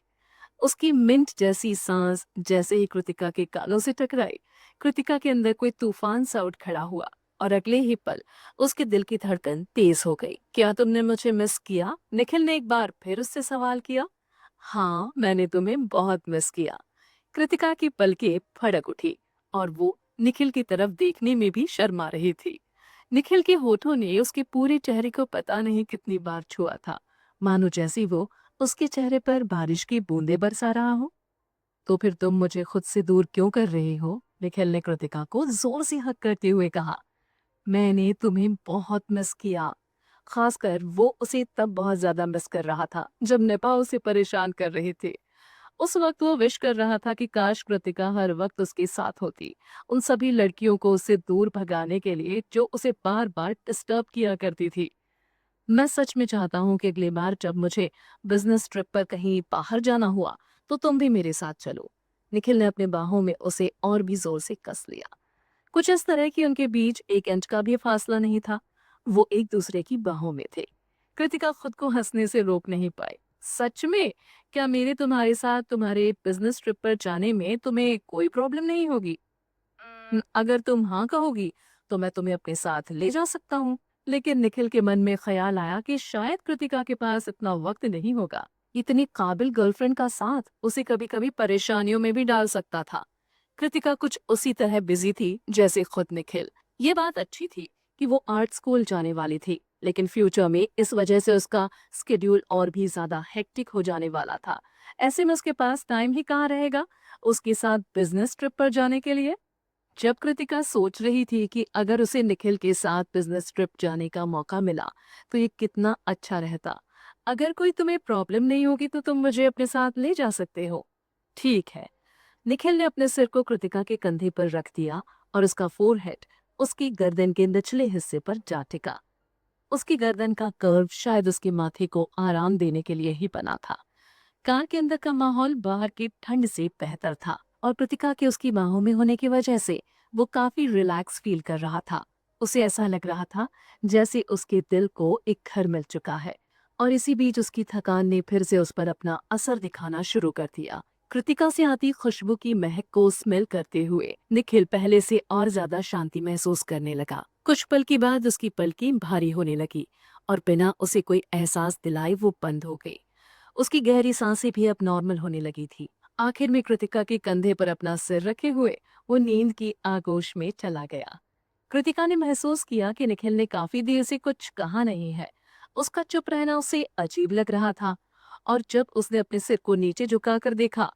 उसकी मिंट जैसी सांस जैसे ही कृतिका के गालों से टकराई, कृतिका के अंदर कोई तूफान सा उठ खड़ा हुआ, और अगले ही पल उसके दिल की धड़कन तेज हो गई। क्या तुमने मुझे मिस किया? निखिल ने एक बार फिर उससे सवाल किया। हाँ, मैंने तुम्हें बहुत मिस किया। कृतिका की पलकें फड़क उठी और वो निखिल की तरफ देखने में भी शर्मा रही थी। निखिल के होठों ने उसके पूरे चेहरे को पता नहीं कितनी बार छुआ था, मानो जैसे वो उसके चेहरे पर बारिश की बूंदें बरसा रहा हो। तो फिर तुम मुझे खुद से दूर क्यों कर रही हो? निखिल ने कृतिका को जोर से हक करते हुए कहा। मैंने तुम्हें बहुत मिस किया। खासकर वो उसे तब बहुत ज्यादा मिस कर रहा था जब निपा उसे परेशान कर रहे थे। उस वक्त वो विश कर रहा था कि काश कृतिका हर वक्त उसके साथ होती, उन सभी लड़कियों को उससे दूर भगाने के लिए जो उसे बार बार डिस्टर्ब किया करती थी। मैं सच में चाहता हूँ कि अगली बार जब मुझे बिजनेस ट्रिप पर कहीं बाहर जाना हुआ तो तुम भी मेरे साथ चलो। निखिल ने अपने बाहों में उसे और भी जोर से कस लिया। कुछ इस तरह कि उनके बीच 1 इंच का भी फासला नहीं था। वो एक दूसरे की बाहों में थे। कृतिका खुद को हंसने से रोक नहीं पाई। सच में? क्या मेरे तुम्हारे साथ तुम्हारे बिजनेस ट्रिप पर जाने में तुम्हें कोई प्रॉब्लम नहीं होगी? अगर तुम हाँ कहोगी तो मैं तुम्हें अपने साथ ले जा सकता हूँ। लेकिन निखिल के मन में ख्याल आया कि शायद कृतिका के पास इतना वक्त नहीं होगा। इतनी काबिल गर्लफ्रेंड का साथ उसे कभी कभी परेशानियों में भी डाल सकता था। कृतिका कुछ उसी तरह बिजी थी जैसे खुद निखिल। ये बात अच्छी थी कि वो आर्ट स्कूल जाने वाली थी, लेकिन फ्यूचर में इस वजह से उसका स्केड्यूल और भी ज्यादा हेक्टिक हो जाने वाला था। ऐसे में उसके पास टाइम ही कहाँ रहेगा उसके साथ बिजनेस ट्रिप पर जाने के लिए। जब कृतिका सोच रही थी कि अगर उसे निखिल के साथ बिजनेस ट्रिप जाने का मौका मिला तो ये कितना अच्छा रहता। अगर कोई तुम्हें प्रॉब्लम नहीं होगी तो तुम मुझे अपने साथ ले जा सकते हो। ठीक है। निखिल ने अपने सिर को कृतिका के कंधे पर रख दिया और उसका फोरहेड उसकी गर्दन के निचले हिस्से पर जा टिका। उसकी गर्दन का कर्व शायद उसके माथे को आराम देने के लिए ही बना था। कार के अंदर का माहौल बाहर की ठंड से बेहतर था और कृतिका के उसकी बाहों में होने की वजह से वो काफी रिलैक्स फील कर रहा था। उसे ऐसा लग रहा था जैसे उसके दिल को एक घर मिल चुका है। और इसी बीच उसकी थकान ने फिर से उस पर अपना असर दिखाना शुरू कर दिया। कृतिका से आती खुशबू की महक को स्मेल करते हुए निखिल पहले से और ज्यादा शांति महसूस करने लगा। कुछ पल के बाद उसकी पलकें भारी होने लगी और बिना उसे कोई एहसास दिलाए वो बंद हो गई। उसकी गहरी सांसें भी अब नॉर्मल होने लगी थी। आखिर में कृतिका के कंधे पर अपना सिर रखे हुए वो नींद की आगोश में चला गया। कृतिका ने महसूस किया कि निखिल ने काफी देर से कुछ कहा नहीं है। उसका चुप रहना उसे अजीब लग रहा था और जब उसने अपने सिर को नीचे झुकाकर देखा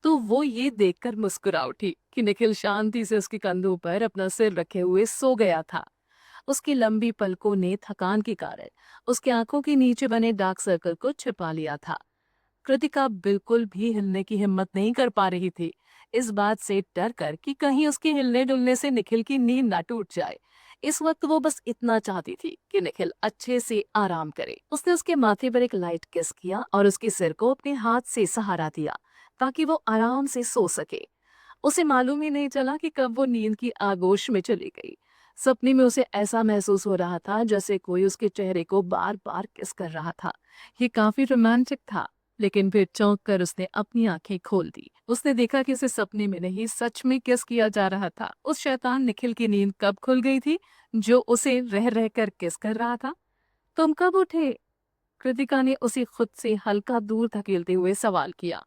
तो वो ये देखकर मुस्कुरा उठी कि निखिल शांति से उसके कंधों पर अपना सिर रखे हुए सो गया था। उसकी लंबी पलकों ने थकान के कारण उसकी आंखों के नीचे बने डार्क सर्कल को छिपा लिया था। कृतिका बिल्कुल भी हिलने की हिम्मत नहीं कर पा रही थी, इस बात से डर कर कि कहीं उसके हिलने डुलने से निखिल की नींद ना टूट जाए। इस वक्त वो बस इतना चाहती थी कि निखिल अच्छे से आराम करे। उसने उसके माथे पर एक लाइट किस किया और उसके सिर को अपने हाथ से सहारा दिया ताकि वो आराम से सो सके। उसे मालूम ही नहीं चला कि कब वो नींद की आगोश में चली गई। सपने में उसे ऐसा महसूस हो रहा था जैसे कोई उसके चेहरे को बार बार किस कर रहा था। ये काफी रोमांचक था। लेकिन फिर चौंक कर उसने अपनी आंखें खोल दी। उसने देखा कि उसे सपने में नहीं सच में किस किया जा रहा था। उस शैतान निखिल की नींद कब खुल गई थी जो उसे रह रह कर किस कर रहा था। तुम कब उठे? कृतिका ने उसे खुद से हल्का दूर धकेलते हुए सवाल किया।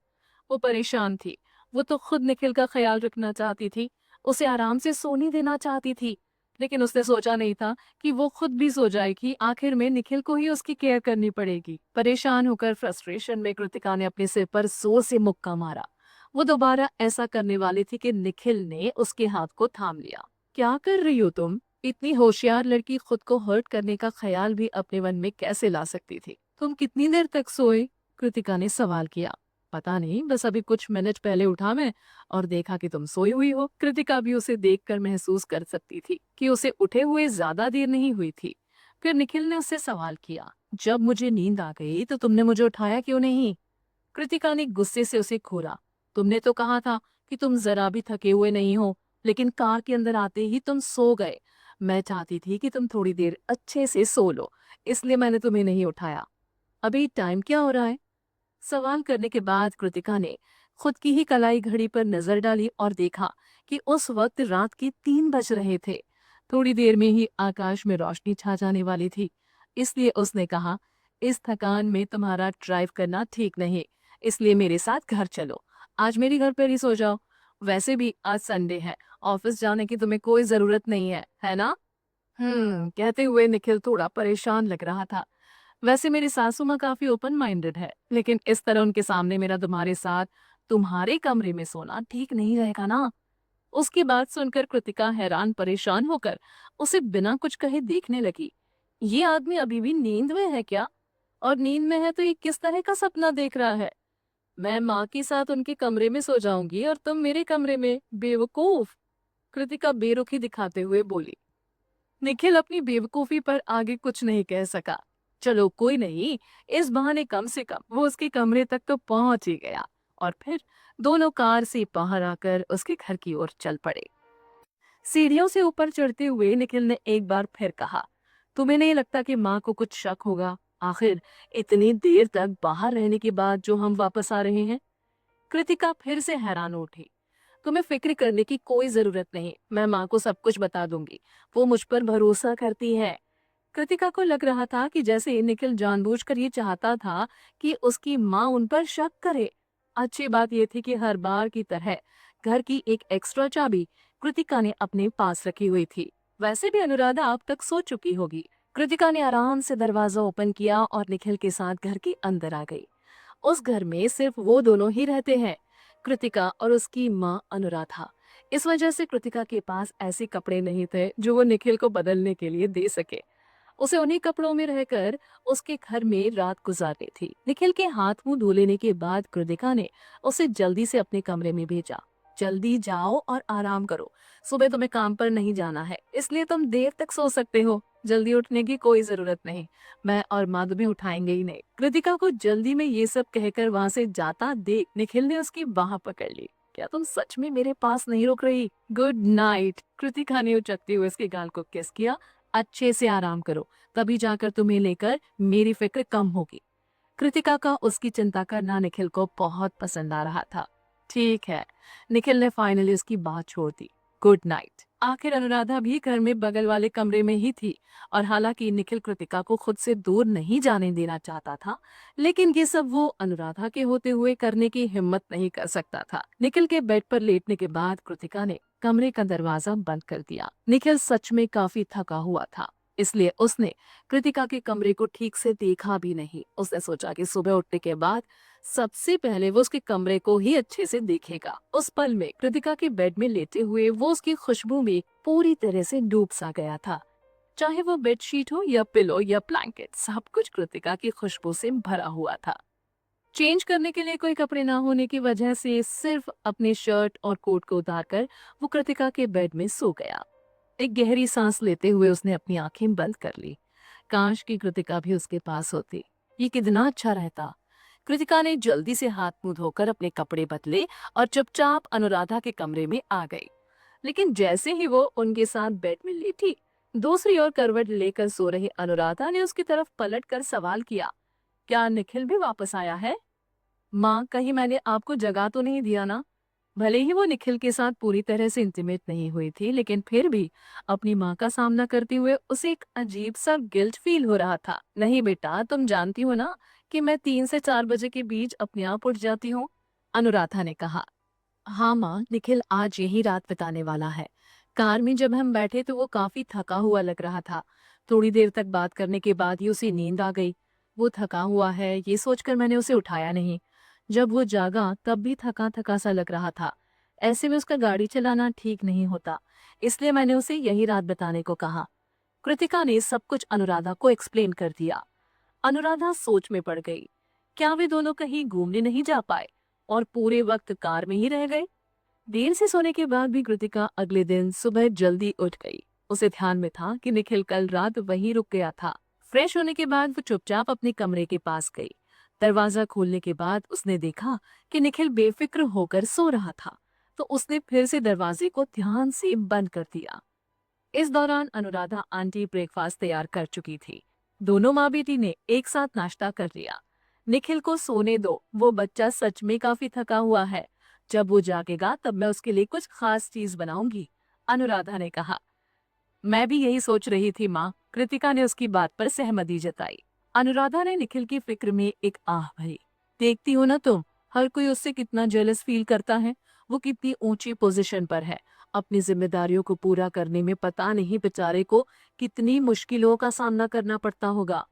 वो परेशान थी। वो तो खुद निखिल का ख्याल रखना चाहती थी, उसे आराम से सोने देना चाहती थी। लेकिन उसने सोचा नहीं था कि वो खुद भी सो जाएगी। आखिर में निखिल को ही उसकी केयर करनी पड़ेगी। परेशान होकर फ्रस्ट्रेशन में कृतिका ने अपने सिर पर जोर से मुक्का मारा। वो दोबारा ऐसा करने वाली थी कि निखिल ने उसके हाथ को थाम लिया। क्या कर रही हो तुम? इतनी होशियार लड़की खुद को हर्ट करने का ख्याल भी अपने मन में कैसे ला सकती थी? तुम कितनी देर तक सोए? कृतिका ने सवाल किया। पता नहीं, बस अभी कुछ मिनट पहले उठा मैं और देखा कि तुम सोई हुई हो। कृतिका भी उसे देखकर महसूस कर सकती थी कि उसे उठे हुए ज्यादा देर नहीं हुई थी। फिर निखिल ने उससे सवाल किया, जब मुझे नींद आ गई तो तुमने मुझे उठाया क्यों नहीं? कृतिका ने गुस्से से उसे घूरा। तुमने तो कहा था कि तुम जरा भी थके हुए नहीं हो, लेकिन कार के अंदर आते ही तुम सो गए। मैं चाहती थी कि तुम थोड़ी देर अच्छे से सो लो, इसलिए मैंने तुम्हें नहीं उठाया। अभी टाइम क्या हो रहा है? सवाल करने के बाद कृतिका ने खुद की ही कलाई घड़ी पर नजर डाली और देखा कि उस वक्त रात के 3 बज रहे थे। थोड़ी देर में ही आकाश में रोशनी छा जाने वाली थी। इसलिए उसने कहा, इस थकान में तुम्हारा ड्राइव करना ठीक नहीं, इसलिए मेरे साथ घर चलो। आज मेरे घर पर ही सो जाओ। वैसे भी आज संडे है, ऑफिस जाने की तुम्हें कोई जरूरत नहीं है ना? कहते हुए निखिल थोड़ा परेशान लग रहा था। वैसे मेरी सासू माँ काफी ओपन माइंडेड है, लेकिन इस तरह उनके सामने मेरा तुम्हारे साथ तुम्हारे कमरे में सोना ठीक नहीं रहेगा ना। उसकी बात सुनकर कृतिका हैरान परेशान होकर उसे बिना कुछ कहे देखने लगी। ये आदमी अभी भी नींद में है क्या? और नींद में है तो ये किस तरह का सपना देख रहा है? मैं माँ के साथ उनके कमरे में सो जाऊंगी और तुम मेरे कमरे में, बेवकूफ। कृतिका बेरुखी दिखाते हुए बोली। निखिल अपनी बेवकूफी पर आगे कुछ नहीं कह सका। चलो कोई नहीं, इस बहाने कम से कम वो उसके कमरे तक तो पहुंच ही गया। और फिर दोनों कार से बाहर आकर उसके घर की ओर चल पड़े। सीढ़ियों से ऊपर चढ़ते हुए निखिल ने एक बार फिर कहा, तुम्हें नहीं लगता कि माँ को कुछ शक होगा? आखिर इतनी देर तक बाहर रहने के बाद जो हम वापस आ रहे हैं। कृतिका फिर से हैरान उठी। तुम्हें फिक्र करने की कोई जरूरत नहीं, मैं माँ को सब कुछ बता दूंगी। वो मुझ पर भरोसा करती है। कृतिका को लग रहा था कि जैसे निखिल जानबूझकर ये चाहता था कि उसकी माँ उन पर शक करे। अच्छी बात यह थी कि हर बार की तरह घर की एक एक्स्ट्रा चाबी कृतिका ने अपने पास रखी हुई थी। वैसे भी अनुराधा अब तक सो चुकी होगी। कृतिका ने आराम से दरवाजा ओपन किया और निखिल के साथ घर के अंदर आ गई। उस घर में सिर्फ वो दोनों ही रहते हैं, कृतिका और उसकी माँ अनुराधा। इस वजह से कृतिका के पास ऐसे कपड़े नहीं थे जो वो निखिल को बदलने के लिए दे सके। उसे उन्हीं कपड़ों में रहकर उसके घर में रात गुजारनी थी। निखिल के हाथ मुंह धो लेने के बाद कृतिका ने उसे जल्दी से अपने कमरे में भेजा। जल्दी जाओ और आराम करो, सुबह तुम्हें काम पर नहीं जाना है, इसलिए तुम देर तक सो सकते हो। जल्दी उठने की कोई जरूरत नहीं, मैं और माधुरी उठाएंगे ही नहीं। कृतिका को जल्दी में ये सब कहकर वहां से जाता देख निखिल ने उसकी बाह पकड़ ली। क्या तुम सच में मेरे पास नहीं रुक रही? Good night. कृतिका ने उचकते हुए उसके गाल को किस किया। अच्छे से आराम करो, तभी जाकर तुम्हें लेकर मेरी फिक्र कम होगी। कृतिका का उसकी चिंता करना निखिल को बहुत पसंद आ रहा था। ठीक है, निखिल ने फाइनली उसकी बात छोड़ दी। Good night. आखिर अनुराधा भी घर में बगल वाले कमरे में ही थी, और हालांकि निखिल कृतिका को खुद से दूर नहीं जाने देना चाहता था, लेकिन ये सब वो अनुराधा के होते हुए करने की हिम्मत नहीं कर सकता था। निखिल के बेड पर लेटने के बाद कृतिका ने कमरे का दरवाजा बंद कर दिया। निखिल सच में काफी थका हुआ था, इसलिए उसने कृतिका के कमरे को ठीक से देखा भी नहीं। उसने सोचा कि सुबह उठने के बाद सबसे पहले वो उसके कमरे को ही अच्छे से देखेगा। उस पल में कृतिका के बेड में लेटे हुए वो उसकी खुशबू में पूरी तरह से डूब सा गया था। चाहे वो बेडशीट हो या पिलो या ब्लैंकेट, सब कुछ कृतिका की खुशबू से भरा हुआ था। चेंज करने के लिए कोई कपड़े ना होने की वजह से सिर्फ अपने शर्ट और कोट को उतारकर वो कृतिका के बेड में सो गया। एक गहरी सांस लेते हुए उसने अपनी आंखें बंद कर ली। काश की कृतिका भी उसके पास होती, ये कितना अच्छा रहता। कृतिका ने जल्दी से हाथ मुंह धोकर अपने कपड़े बदले और चुपचाप अनुराधा के कमरे में आ गई। लेकिन जैसे ही वो उनके साथ बेड में लेटी, दूसरी ओर करवट लेकर सो रही अनुराधा ने उसकी तरफ पलट कर सवाल किया, क्या निखिल भी वापस आया है? माँ, कहीं मैंने आपको जगा तो नहीं दिया ना? भले ही वो निखिल के साथ पूरी तरह से इंटीमेट नहीं हुई थी, लेकिन फिर भी अपनी माँ का सामना करते हुए उसे एक अजीब सा गिल्ट फील हो रहा था। नहीं बेटा, तुम जानती हो ना कि मैं 3 से 4 बजे के बीच अपने आप उठ जाती हूँ, अनुराधा ने कहा। हाँ माँ, निखिल आज यही रात बिताने वाला है। कार में जब हम बैठे तो वो काफी थका हुआ लग रहा था। थोड़ी देर तक बात करने के बाद ही उसे नींद आ गई। वो थका हुआ है ये सोचकर मैंने उसे उठाया नहीं। जब वो जागा तब भी थका थका सा लग रहा था। ऐसे में उसका गाड़ी चलाना ठीक नहीं होता, इसलिए मैंने उसे यही रात बिताने को कहा। कृतिका ने सब कुछ अनुराधा को एक्सप्लेन कर दिया। अनुराधा सोच में पड़ गई। क्या वे दोनों कहीं घूमने नहीं जा पाए और पूरे वक्त कार में ही रह गए? देर से सोने के बाद भी कृतिका अगले दिन सुबह जल्दी उठ गई। उसे ध्यान में था कि निखिल कल रात वहीं रुक गया था। फ्रेश होने के बाद वो चुपचाप अपने कमरे के पास गई। दरवाजा खोलने के बाद उसने देखा कि निखिल बेफिक्र होकर सो रहा था, तो उसने फिर से दरवाजे को ध्यान से बंद कर दिया। इस दौरान अनुराधा आंटी ब्रेकफास्ट तैयार कर चुकी थी। दोनों माँ बेटी ने एक साथ नाश्ता कर लिया। निखिल को सोने दो, वो बच्चा सच में काफी थका हुआ है। जब वो जागेगा तब मैं उसके लिए कुछ खास चीज बनाऊंगी, अनुराधा ने कहा। मैं भी यही सोच रही थी माँ, कृतिका ने उसकी बात पर सहमति जताई। अनुराधा ने निखिल की फिक्र में एक आह भरी। देखती हो ना तुम, हर कोई उससे कितना जेलस फील करता है। वो कितनी ऊंची पोजीशन पर है, अपनी जिम्मेदारियों को पूरा करने में पता नहीं बेचारे को कितनी मुश्किलों का सामना करना पड़ता होगा।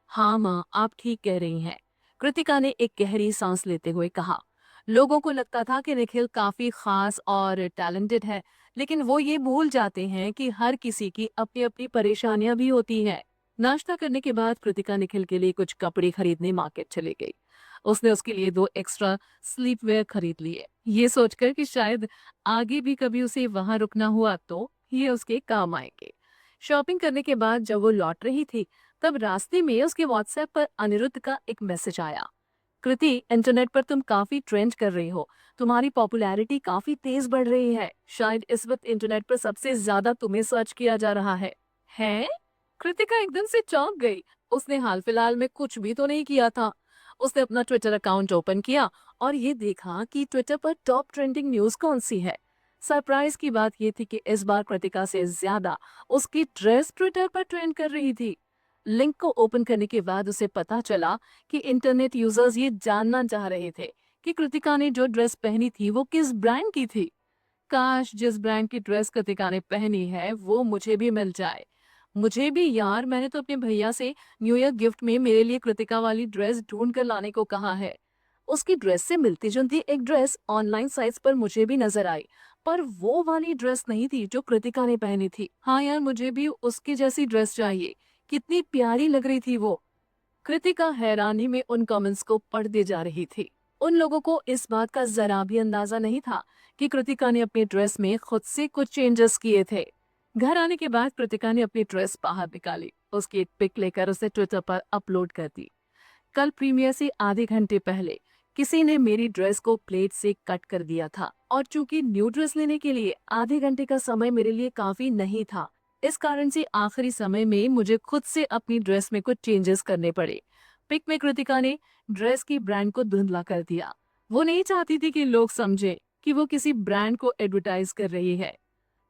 हाँ माँ, आप ठीक कह रही हैं, कृतिका ने एक गहरी सांस लेते हुए कहा। लोगों को लगता था कि निखिल काफी खास और टैलेंटेड है, लेकिन वो ये भूल जाते हैं कि हर किसी की अपनी अपनी परेशानियां भी होती हैं। नाश्ता करने के बाद कृतिका निखिल के लिए कुछ कपड़े खरीदने मार्केट चली गई। उसने उसके लिए 2 एक्स्ट्रा स्लीप वेयर खरीद लिए, ये सोचकर कि शायद आगे भी कभी उसे वहां रुकना हुआ तो ये उसके काम आएंगे। शॉपिंग करने के बाद जब वो लौट रही थी, तब रास्ते में उसके व्हाट्सएप पर अनिरुद्ध का एक मैसेज आया। कृति, इंटरनेट पर तुम काफी ट्रेंड कर रही हो, तुम्हारी पॉपुलैरिटी काफी तेज बढ़ रही है। शायद इस वक्त इंटरनेट पर सबसे ज्यादा तुम्हें सर्च किया जा रहा है। हैं? कृतिका एकदम से चौंक गई। उसने हाल फिलहाल में कुछ भी तो नहीं किया था। उसने अपना ट्विटर अकाउंट ओपन किया और ये देखा कि ट्विटर पर टॉप ट्रेंडिंग न्यूज कौन सी है। सरप्राइज की बात ये थी कि इस बार कृतिका से ज्यादा उसकी ड्रेस ट्विटर पर ट्रेंड कर रही थी। लिंक को ओपन करने के बाद उसे पता चला कि इंटरनेट यूजर्स ये जानना चाह रहे थे कि कृतिका ने जो ड्रेस पहनी थी वो किस ब्रांड की थी। काश जिस ब्रांड की ड्रेस कृतिका ने पहनी है वो मुझे भी मिल जाए। मुझे भी यार, मैंने तो अपने भैया से न्यू ईयर गिफ्ट में मेरे लिए कृतिका वाली ड्रेस ढूंढ कर लाने को कहा है। उसकी ड्रेस से मिलती जुलती एक ड्रेस ऑनलाइन साइट्स पर मुझे भी नजर आई, पर वो वाली ड्रेस नहीं थी जो कृतिका ने पहनी थी। हाँ यार, मुझे भी उसकी जैसी ड्रेस चाहिए। कितनी प्यारी लग रही थी वो। कृतिका हैरानी में उन कमेंट्स को पढ़ते जा रही थी। उन लोगों को इस बात का जरा भी अंदाजा नहीं था कि कृतिका ने अपनी ड्रेस में खुद से कुछ चेंजेस किए थे। घर आने के बाद कृतिका ने अपनी ड्रेस बाहर निकाली, उसकी एक पिक लेकर उसे ट्विटर पर अपलोड कर दी। कल प्रीमियर से आधे घंटे पहले किसी ने मेरी ड्रेस को प्लेट से कट कर दिया था, और चूंकि न्यू ड्रेस लेने के लिए आधे घंटे का समय मेरे लिए काफी नहीं था, इस कारण से आखिरी समय में मुझे खुद से अपनी ड्रेस में कुछ चेंजेस करने पड़े। पिक में कृतिका ने ड्रेस की ब्रांड को धुंधला कर दिया। वो नहीं चाहती थी कि लोग समझे कि वो किसी ब्रांड को एडवर्टाइज कर रही है।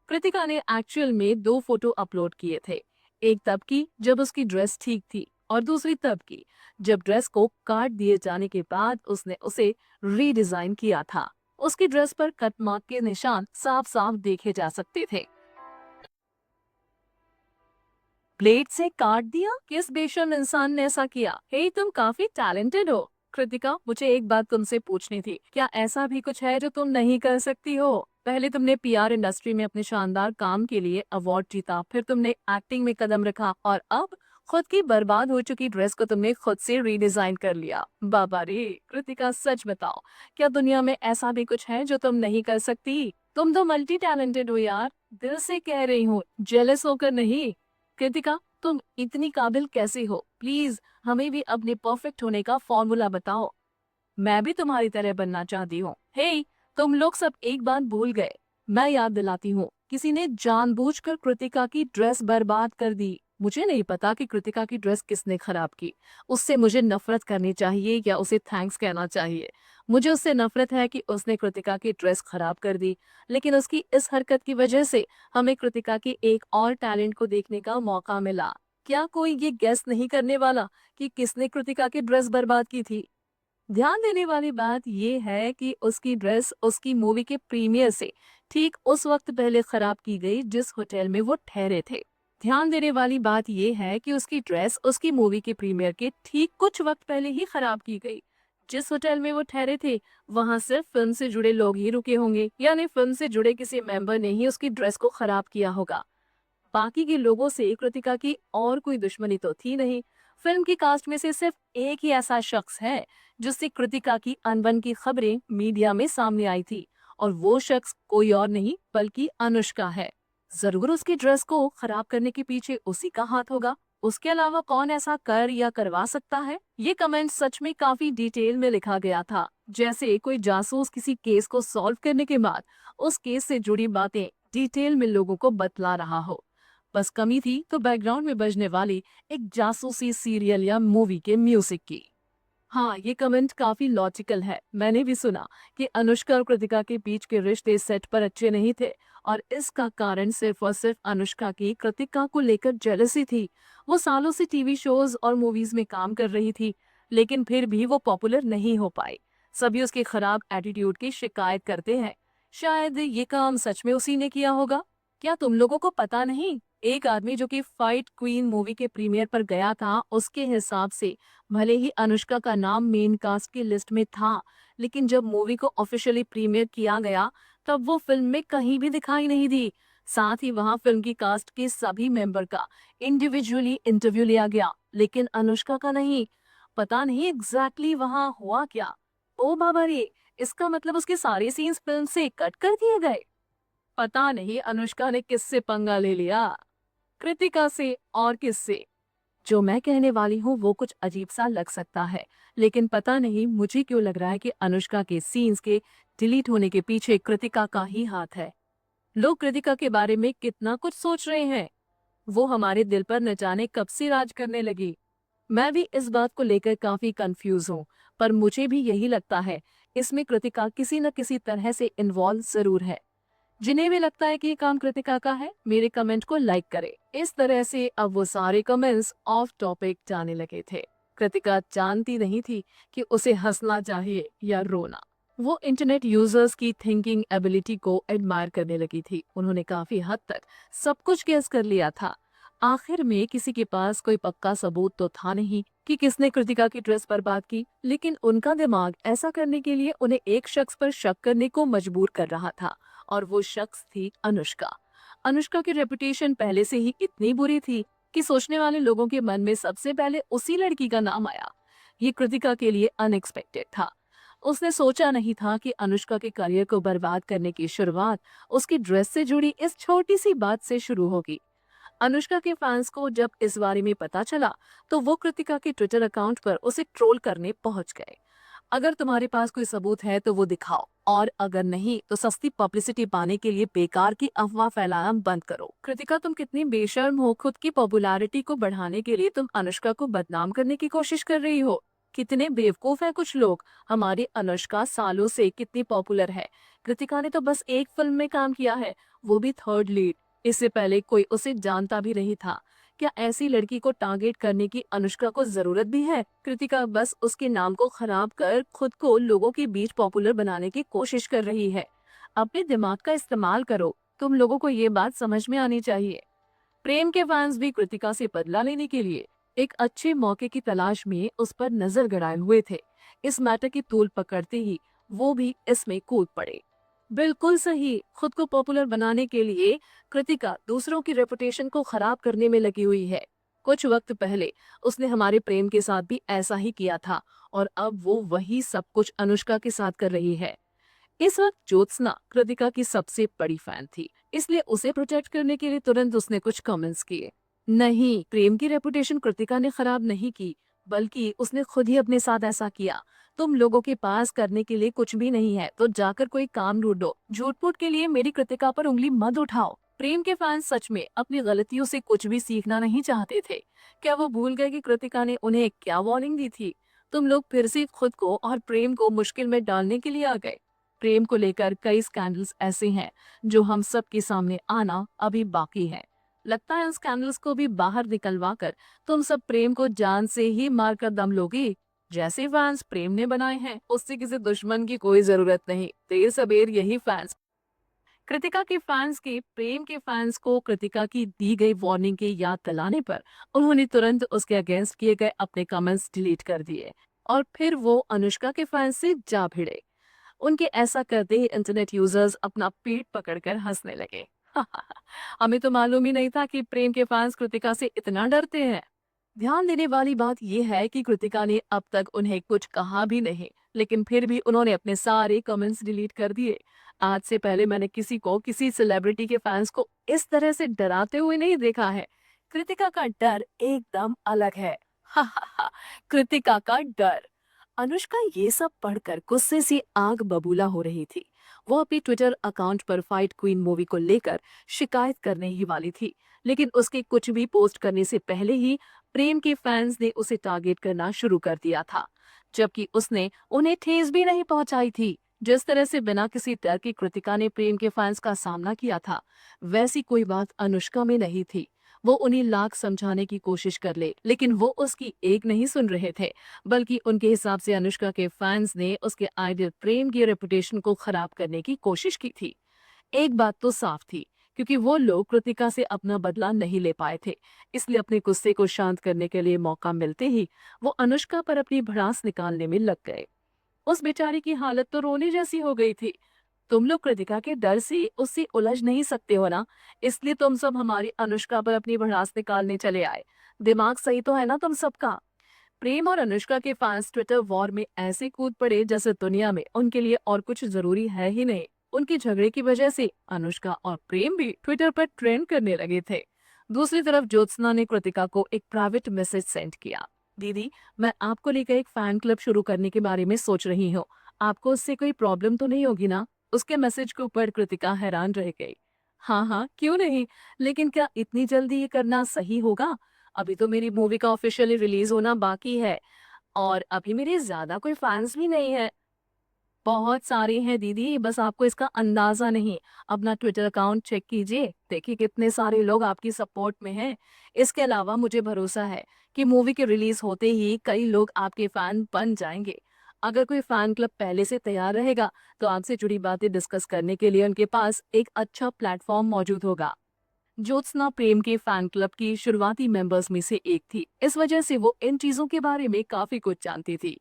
कृतिका ने एक्चुअल में 2 फोटो अपलोड किए थे। एक तब की जब उसकी ड्रेस ठीक थी, और दूसरी तब की जब ड्रेस को काट दिए जाने के बाद उसने उसे रीडिजाइन किया था। उसकी ड्रेस पर कट मार्क के निशान साफ साफ देखे जा सकते थे। ब्लेड से काट दिया? किस बेशर्म इंसान ने ऐसा किया? हे, तुम काफी टैलेंटेड हो। कृतिका, मुझे एक बात तुमसे पूछनी थी, क्या ऐसा भी कुछ है जो तुम नहीं कर सकती हो? पहले तुमने पीआर इंडस्ट्री में अपने शानदार काम के लिए अवार्ड जीता, फिर तुमने एक्टिंग में कदम रखा, और अब खुद की बर्बाद हो चुकी ड्रेस को तुमने खुद से रीडिजाइन कर लिया। बाबा रे! कृतिका, सच बताओ, क्या दुनिया में ऐसा भी कुछ है जो तुम नहीं कर सकती? तुम तो मल्टी टैलेंटेड हो यार। दिल से कह रही हूँ, जेलस होकर नहीं। कृतिका, तुम इतनी काबिल कैसे हो? प्लीज हमें भी अपने परफेक्ट होने का फॉर्मूला बताओ। मैं भी तुम्हारी तरह बनना चाहती हूँ। हे, तुम लोग सब एक बात भूल गए। मैं याद दिलाती हूँ, किसी ने जानबूझकर कृतिका की ड्रेस बर्बाद कर दी। मुझे नहीं पता कि कृतिका की ड्रेस किसने खराब की। उससे मुझे नफरत करनी चाहिए या उसे थैंक्स कहना चाहिए। मुझे उससे नफरत है कि उसने कृतिका की ड्रेस खराब कर दी, लेकिन उसकी इस हरकत की वजह से हमें कृतिका की एक और टैलेंट को देखने का मौका मिला। क्या कोई ये गेस नहीं करने वाला कि किसने कृतिका की ड्रेस बर्बाद की थी? ध्यान देने वाली बात यह है कि उसकी ड्रेस उसकी मूवी के प्रीमियर से ठीक उस वक्त पहले खराब की गई जिस होटल में वो ठहरे थे। ध्यान देने वाली बात यह है कि उसकी ड्रेस उसकी मूवी के प्रीमियर के ठीक कुछ वक्त पहले ही खराब की गई। जिस होटल में वो ठहरे थे, वहां सिर्फ फिल्म से जुड़े लोग ही रुके होंगे, यानी फिल्म से जुड़े किसी मेंबर ने ही उसकी ड्रेस को खराब किया होगा। बाकी के लोगों से कृतिका की और कोई दुश्मनी तो थी नहीं। फिल्म की कास्ट में से सिर्फ एक ही ऐसा शख्स है जिससे कृतिका की अनबन की खबरें मीडिया में सामने आई थी, और वो शख्स कोई और नहीं बल्कि अनुष्का है। जरूर उसकी ड्रेस को खराब करने के पीछे उसी का हाथ होगा। उसके अलावा कौन ऐसा कर या करवा सकता है? ये कमेंट सच में काफी डिटेल में लिखा गया था, जैसे कोई जासूस किसी केस को सॉल्व करने के बाद उस केस से जुड़ी बातें डिटेल में लोगों को बतला रहा हो। बस कमी थी तो बैकग्राउंड में बजने वाली एक जासूसी सीरियल या मूवी के म्यूजिक की। हाँ, ये कमेंट काफी लॉजिकल है। मैंने भी सुना कि अनुष्का और कृतिका के बीच के रिश्ते सेट पर अच्छे नहीं थे, और इसका कारण सिर्फ और सिर्फ अनुष्का की कृतिका को लेकर जेलसी थी। वो सालों से टीवी शोज और मूवीज में काम कर रही थी, लेकिन फिर भी वो पॉपुलर नहीं हो पाई। सभी उसके खराब एटीट्यूड की शिकायत करते हैं। शायद ये काम सच में उसी ने किया होगा। क्या तुम लोगों को पता नहीं? एक आदमी जो कि फाइट क्वीन मूवी के प्रीमियर पर गया था, उसके हिसाब से भले ही अनुष्का का नाम मेन कास्ट की लिस्ट में था, लेकिन जब मूवी को ऑफिशियली प्रीमियर किया गया तब वो फिल्म में कहीं भी दिखाई नहीं दी। साथ ही वहां फिल्म की कास्ट के सभी मेंबर का इंडिविजुअली इंटरव्यू लिया गया, लेकिन अनुष्का का नहीं। पता नहीं एग्जैक्टली वहां हुआ क्या। ओ बाबा रे! इसका मतलब उसके सारे सीन्स फिल्म से कट कर दिए गए। पता नहीं अनुष्का ने किससे पंगा ले लिया, कृतिका से और किससे। जो मैं कहने वाली हूँ वो कुछ अजीब सा लग सकता है, लेकिन पता नहीं मुझे क्यों लग रहा है कि अनुष्का के सीन्स के डिलीट होने के पीछे कृतिका का ही हाथ है। लोग कृतिका के बारे में कितना कुछ सोच रहे हैं। वो हमारे दिल पर न जाने कब से राज करने लगी। मैं भी इस बात को लेकर काफी कंफ्यूज हूँ, पर मुझे भी यही लगता है इसमें कृतिका किसी न किसी तरह से इन्वॉल्व जरूर है। जिन्हें भी लगता है कि ये काम कृतिका का है, मेरे कमेंट को लाइक करें। इस तरह से अब वो सारे कमेंट्स ऑफ टॉपिक जाने लगे थे। कृतिका जानती नहीं थी कि उसे हंसना चाहिए या रोना। वो इंटरनेट यूजर्स की थिंकिंग एबिलिटी को एडमायर करने लगी थी। उन्होंने काफी हद तक सब कुछ गेस कर लिया था। आखिर में किसी के पास कोई पक्का सबूत तो था नहीं कि कि किसने कृतिका की ड्रेस बर्बाद की, लेकिन उनका दिमाग ऐसा करने के लिए उन्हें एक शख्स पर शक करने को मजबूर कर रहा था, और वो शख्स थी अनुष्का। अनुष्का की रेपुटेशन पहले से ही इतनी बुरी थी कि सोचने वाले लोगों के मन में सबसे पहले उसी लड़की का नाम आया। ये कृतिका के लिए अनएक्सपेक्टेड था। उसने सोचा नहीं था कि अनुष्का के करियर को बर्बाद करने की शुरुआत उसकी ड्रेस से जुड़ी इस छोटी सी बात से शुरू होगी। अनुष्का के फैंस को जब इस बारे में पता चला तो वो कृतिका के ट्विटर अकाउंट पर उसे ट्रोल करने पहुंच गए। अगर तुम्हारे पास कोई सबूत है तो वो दिखाओ, और अगर नहीं तो सस्ती पब्लिसिटी पाने के लिए बेकार की अफवाह फैलाना बंद करो। कृतिका, तुम कितनी बेशर्म हो। खुद की पॉपुलैरिटी को बढ़ाने के लिए तुम अनुष्का को बदनाम करने की कोशिश कर रही हो। कितने बेवकूफ है कुछ लोग। हमारी अनुष्का सालों से कितनी पॉपुलर है। कृतिका ने तो बस एक फिल्म में काम किया है, वो भी थर्ड लीड। इससे पहले कोई उसे जानता भी नहीं था। क्या ऐसी लड़की को टारगेट करने की अनुष्का को जरूरत भी है? कृतिका बस उसके नाम को खराब कर खुद को लोगों के बीच पॉपुलर बनाने की कोशिश कर रही है। अपने दिमाग का इस्तेमाल करो। तुम लोगों को ये बात समझ में आनी चाहिए। प्रेम के फैंस भी कृतिका से बदला लेने के लिए एक अच्छे मौके की तलाश में उस पर नजर गड़ाए हुए थे। इस मैटर की तूल पकड़ते ही वो भी इसमें कूद पड़े। बिल्कुल सही। खुद को पॉपुलर बनाने के लिए कृतिका दूसरों की रेपुटेशन को खराब करने में लगी हुई है। कुछ वक्त पहले उसने हमारे प्रेम के साथ भी ऐसा ही किया था, और अब वो वही सब कुछ अनुष्का के साथ कर रही है। इस वक्त ज्योत्सना कृतिका की सबसे बड़ी फैन थी, इसलिए उसे प्रोटेक्ट करने के लिए तुरंत उसने कुछ कमेंट्स किए। नहीं, प्रेम की रेपुटेशन कृतिका ने खराब नहीं की, बल्कि उसने खुद ही अपने साथ ऐसा किया। तुम लोगों के पास करने के लिए कुछ भी नहीं है तो जाकर कोई काम ढूंढो। झूठ-मूठ के लिए मेरी कृतिका पर उंगली मत उठाओ। प्रेम के फैंस सच में अपनी गलतियों से कुछ भी सीखना नहीं चाहते थे। क्या वो भूल गए कि कृतिका ने उन्हें क्या वार्निंग दी थी? तुम लोग फिर से खुद को और प्रेम को मुश्किल में डालने के लिए आ गए। प्रेम को लेकर कई स्कैंडल्स ऐसे हैं जो हम सब के सामने आना अभी बाकी है। लगता है उन स्कैंडल्स को भी बाहर निकलवा कर तुम सब प्रेम को जान से ही मारकर दम लोगे। जैसे फैंस प्रेम ने बनाए हैं, उससे किसी दुश्मन की कोई जरूरत नहीं। देर सबेर यही फैंस कृतिका के फैंस के प्रेम के फैंस को कृतिका की दी गई वार्निंग की याद दिलाने पर उन्होंने तुरंत उसके अगेंस्ट किए गए अपने कमेंट्स डिलीट कर दिए, और फिर वो अनुष्का के फैंस से जा भिड़े। उनके ऐसा करते ही इंटरनेट यूजर्स अपना पेट पकड़कर हंसने लगे। हमें तो मालूम ही नहीं था कि प्रेम के फैंस कृतिका से इतना डरते हैं। ध्यान देने वाली बात यह है कि कृतिका ने अब तक उन्हें कुछ कहा भी नहीं, लेकिन फिर भी उन्होंने अपने सारे कमेंट्स डिलीट कर दिए। आज से पहले मैंने किसी को, किसी सेलिब्रिटी के फैंस को इस तरह से डराते हुए नहीं देखा है। कृतिका का डर एकदम अलग है। कृतिका का डर। अनुष्का ये सब पढ़कर गुस्से से आग बबूला हो रही थी। वो अपने ट्विटर अकाउंट पर फाइट क्वीन मूवी को लेकर शिकायत करने ही वाली थी, लेकिन उसके कुछ भी पोस्ट करने से पहले ही प्रेम के फैंस ने उसे टारगेट करना शुरू कर दिया था, जबकि उसने उन्हें ठेस भी नहीं पहुंचाई थी। जिस तरह से बिना किसी डर की कृतिका ने प्रेम के फैंस का सामना किया था, वैसी कोई बात अनुष्का में नहीं थी। वो उन्हें लाख समझाने की कोशिश कर ले, लेकिन वो उसकी एक नहीं सुन रहे थे, बल्कि उनके हिसाब से अनुष्का के फैंस ने उसके आइडियल प्रेम की रेपुटेशन को खराब करने की कोशिश की थी। एक बात तो साफ थी, क्योंकि वो लोग कृतिका से अपना बदला नहीं ले पाए थे, इसलिए अपने गुस्से को शांत करने के लिए मौका मिलते ही वो अनुष्का पर अपनी भड़ास निकालने में लग गए। उस बेचारी की हालत तो रोने जैसी हो गई थी। तुम लोग कृतिका के डर से उससे उलझ नहीं सकते हो ना, इसलिए तुम सब हमारी अनुष्का पर अपनी भड़ास निकालने चले आए। दिमाग सही तो है ना तुम सबका? प्रेम और अनुष्का के फैंस ट्विटर वॉर में ऐसे कूद पड़े जैसे दुनिया में उनके लिए और कुछ जरूरी है ही नहीं। उनके झगड़े की वजह से अनुष्का और प्रेम भी ट्विटर पर ट्रेंड करने लगे थे। दूसरी तरफ ज्योत्सना ने कृतिका को एक प्राइवेट मैसेज सेंड किया। दीदी, मैं आपको लेकर एक फैन क्लब शुरू करने के बारे में सोच रही हूँ। आपको उससे कोई प्रॉब्लम तो नहीं होगी ना? उसके मैसेज को पढ़ कृतिका हैरान रह गई। हाँ हाँ, क्यों नहीं, लेकिन क्या इतनी जल्दी ये करना सही होगा? अभी तो मेरी मूवी का ऑफिशियली रिलीज होना बाकी है, और अभी मेरे ज्यादा कोई फैंस भी नहीं है। बहुत सारे हैं दीदी, बस आपको इसका अंदाजा नहीं। अपना ट्विटर अकाउंट चेक कीजिए, देखिए कितने सारे लोग आपकी सपोर्ट में हैं। इसके अलावा मुझे भरोसा है कि मूवी के रिलीज होते ही कई लोग आपके फैन बन जाएंगे। अगर कोई फैन क्लब पहले से तैयार रहेगा तो आपसे जुड़ी बातें डिस्कस करने के लिए उनके पास एक अच्छा प्लेटफॉर्म मौजूद होगा। ज्योत्सना प्रेम के फैन क्लब की शुरुआती मेंबर्स में से एक थी। इस वजह से वो इन चीजों के बारे में काफी कुछ जानती थी।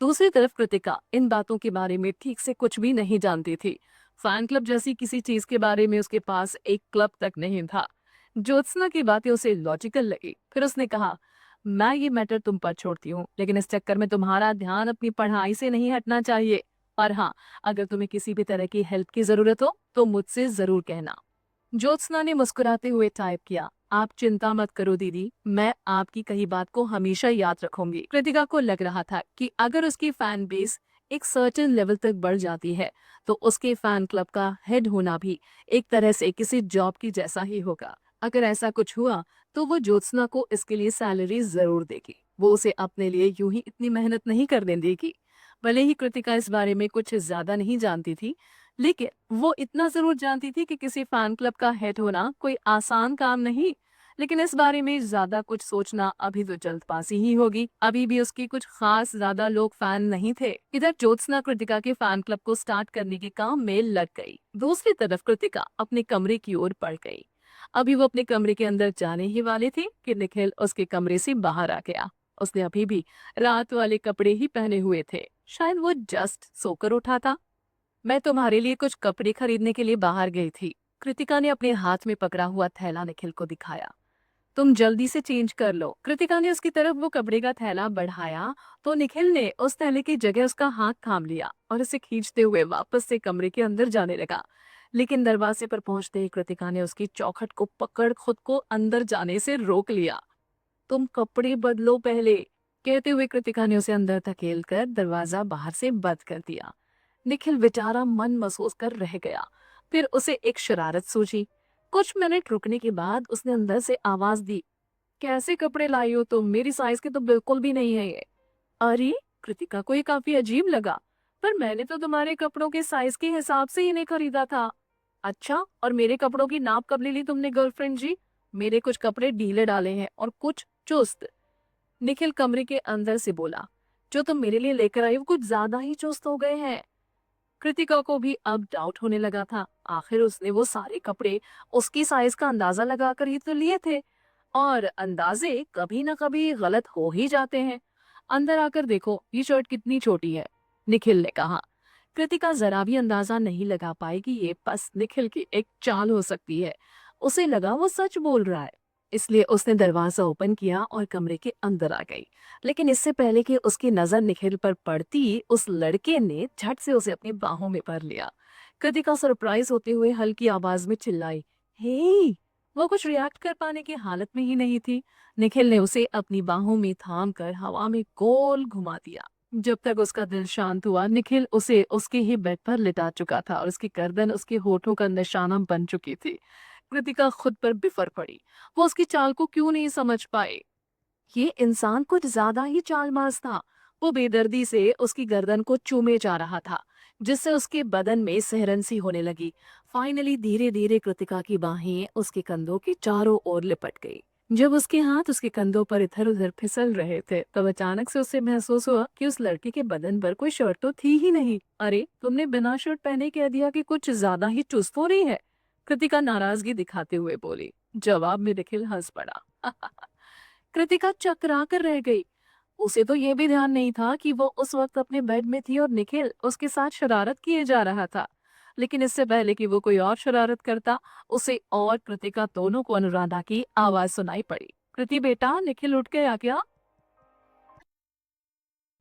दूसरी तरफ कृतिका इन बातों के बारे में ठीक से कुछ भी नहीं जानती थी। फैन क्लब जैसी किसी चीज के बारे में उसके पास एक क्लब तक नहीं था। ज्योत्सना की बातें उसे लॉजिकल लगी। फिर उसने कहा, मैं ये मैटर तुम पर छोड़ती हूँ, लेकिन इस चक्कर में तुम्हारा ध्यान अपनी पढ़ाई से नहीं हटना चाहिए। और हाँ, अगर तुम्हें किसी भी तरह की हेल्प की जरूरत हो तो मुझसे जरूर कहना। ज्योत्सना ने मुस्कुराते हुए टाइप किया, आप चिंता मत करो दीदी, मैं आपकी कही बात को हमेशा याद रखूंगी। कृतिका को लग रहा था कि अगर उसकी फैन बेस एक सर्टेन लेवल तक बढ़ जाती है तो उसके फैन क्लब का हेड होना भी एक तरह से किसी जॉब की जैसा ही होगा। अगर ऐसा कुछ हुआ तो वो ज्योत्सना को इसके लिए सैलरी जरूर देगी। वो उसे अपने लिए यूं ही इतनी मेहनत नहीं करने देगी। भले ही कृतिका इस बारे में कुछ ज्यादा नहीं जानती थी, लेकिन वो इतना जरूर जानती थी कि किसी फैन क्लब का हेड होना कोई आसान काम नहीं। लेकिन इस बारे में ज्यादा कुछ सोचना अभी तो जल्दबाजी ही होगी। अभी भी उसकी कुछ खास ज्यादा लोग फैन नहीं थे। इधर ज्योत्सना कृतिका के फैन क्लब को स्टार्ट करने के काम में लग गई। दूसरी तरफ कृतिका अपने कमरे की ओर बढ़ गई। अभी वो अपने कमरे के अंदर जाने ही वाले थे कि निखिल उसके कमरे से बाहर आ गया। उसने अभी भी रात वाले कपड़े ही पहने हुए थे। शायद वो जस्ट सोकर उठा था। मैं तुम्हारे लिए कुछ कपड़े खरीदने के लिए बाहर गई थी। कृतिका ने अपने हाथ में पकड़ा हुआ थैला निखिल को दिखाया। तुम जल्दी से चेंज कर लो। कृतिका ने उसकी तरफ वो कपड़े का थैला बढ़ाया तो निखिल ने उस थैले की जगह उसका हाथ थाम लिया और उसे खींचते हुए वापस से कमरे के अंदर जाने लगा। लेकिन दरवाजे पर पहुंचते ही कृतिका ने उसकी चौखट को पकड़ खुद को अंदर जाने से रोक लिया। तुम कपड़े बदलो पहले, कहते हुए कृतिका ने उसे अंदर धकेल कर दरवाजा बाहर से बंद कर दिया। निखिल बेचारा मन महसूस कर रह गया। फिर उसे एक शरारत सूझी। कुछ मिनट रुकने के बाद उसने अंदर से आवाज दी, कैसे कपड़े लाई हो तुम, मेरी साइज के तो बिल्कुल भी नहीं है ये। अरे, कृतिका को ये काफी अजीब लगा। पर मैंने तो तुम्हारे कपड़ों के साइज के हिसाब से ही नहीं खरीदा था। अच्छा, और मेरे कपड़ों की नाप कब ले ली तुमने गर्लफ्रेंड जी? मेरे कुछ कपड़े ढीले डाले हैं और कुछ चुस्त। निखिल कमरे के अंदर से बोला, जो तुम मेरे लिए लेकर आई वो कुछ ज्यादा ही चुस्त हो गए हैं। कृतिका को भी अब डाउट होने लगा था। आखिर उसने वो सारे कपड़े उसकी साइज का अंदाजा लगाकर ही तो लिए थे, और अंदाजे कभी ना कभी गलत हो ही जाते हैं। अंदर आकर देखो ये शर्ट कितनी छोटी है, निखिल ने कहा। कृतिका जरा भी अंदाजा नहीं लगा पाएगी, ये बस निखिल की एक चाल हो सकती है। उसे लगा वो सच बोल रहा है, इसलिए उसने दरवाजा ओपन किया और कमरे के अंदर आ गई। लेकिन इससे पहले कि उसकी नजर निखिल पर पड़ती, उस लड़के ने झट से उसे अपनी बाहों में भर लिया। कृतिका सरप्राइज होते हुए हल्की आवाज में चिल्लाई, हे! वो कुछ रिएक्ट कर पाने की हालत में ही नहीं थी। निखिल ने उसे अपनी बाहों में थाम कर हवा में गोल घुमा दिया। जब तक उसका दिल शांत हुआ, निखिल उसे उसके ही बेड पर लिटा चुका था और उसकी गर्दन उसके होठों का निशाना बन चुकी थी। कृतिका खुद पर बिफर पड़ी। वो उसकी चाल को क्यों नहीं समझ पाए। ये इंसान कुछ ज्यादा ही चालबाज था। वो बेदर्दी से उसकी गर्दन को चूमे जा रहा था, जिससे उसके बदन में सिहरन सी होने लगी। फाइनली धीरे धीरे कृतिका की बाहें उसके कंधों के चारों ओर लिपट गई। जब उसके हाथ उसके कंधों पर इधर उधर फिसल रहे थे तब अचानक से उसे महसूस हुआ कि उस लड़के के बदन पर कोई शर्ट तो थी ही नहीं। अरे, तुमने बिना शर्ट पहने कह दिया कि कुछ ज्यादा ही चुस्त हो रही है, कृतिका नाराजगी दिखाते हुए बोली। जवाब में निखिल हंस पड़ा। कृतिका चकरा कर रह गई। उसे तो ये भी ध्यान नहीं था कि वो उस वक्त अपने बेड में थी और निखिल उसके साथ शरारत किए जा रहा था। लेकिन इससे पहले कि वो कोई और शरारत करता, उसे और कृतिका दोनों को अनुराधा की आवाज सुनाई पड़ी। कृति बेटा, निखिल उठ गया क्या?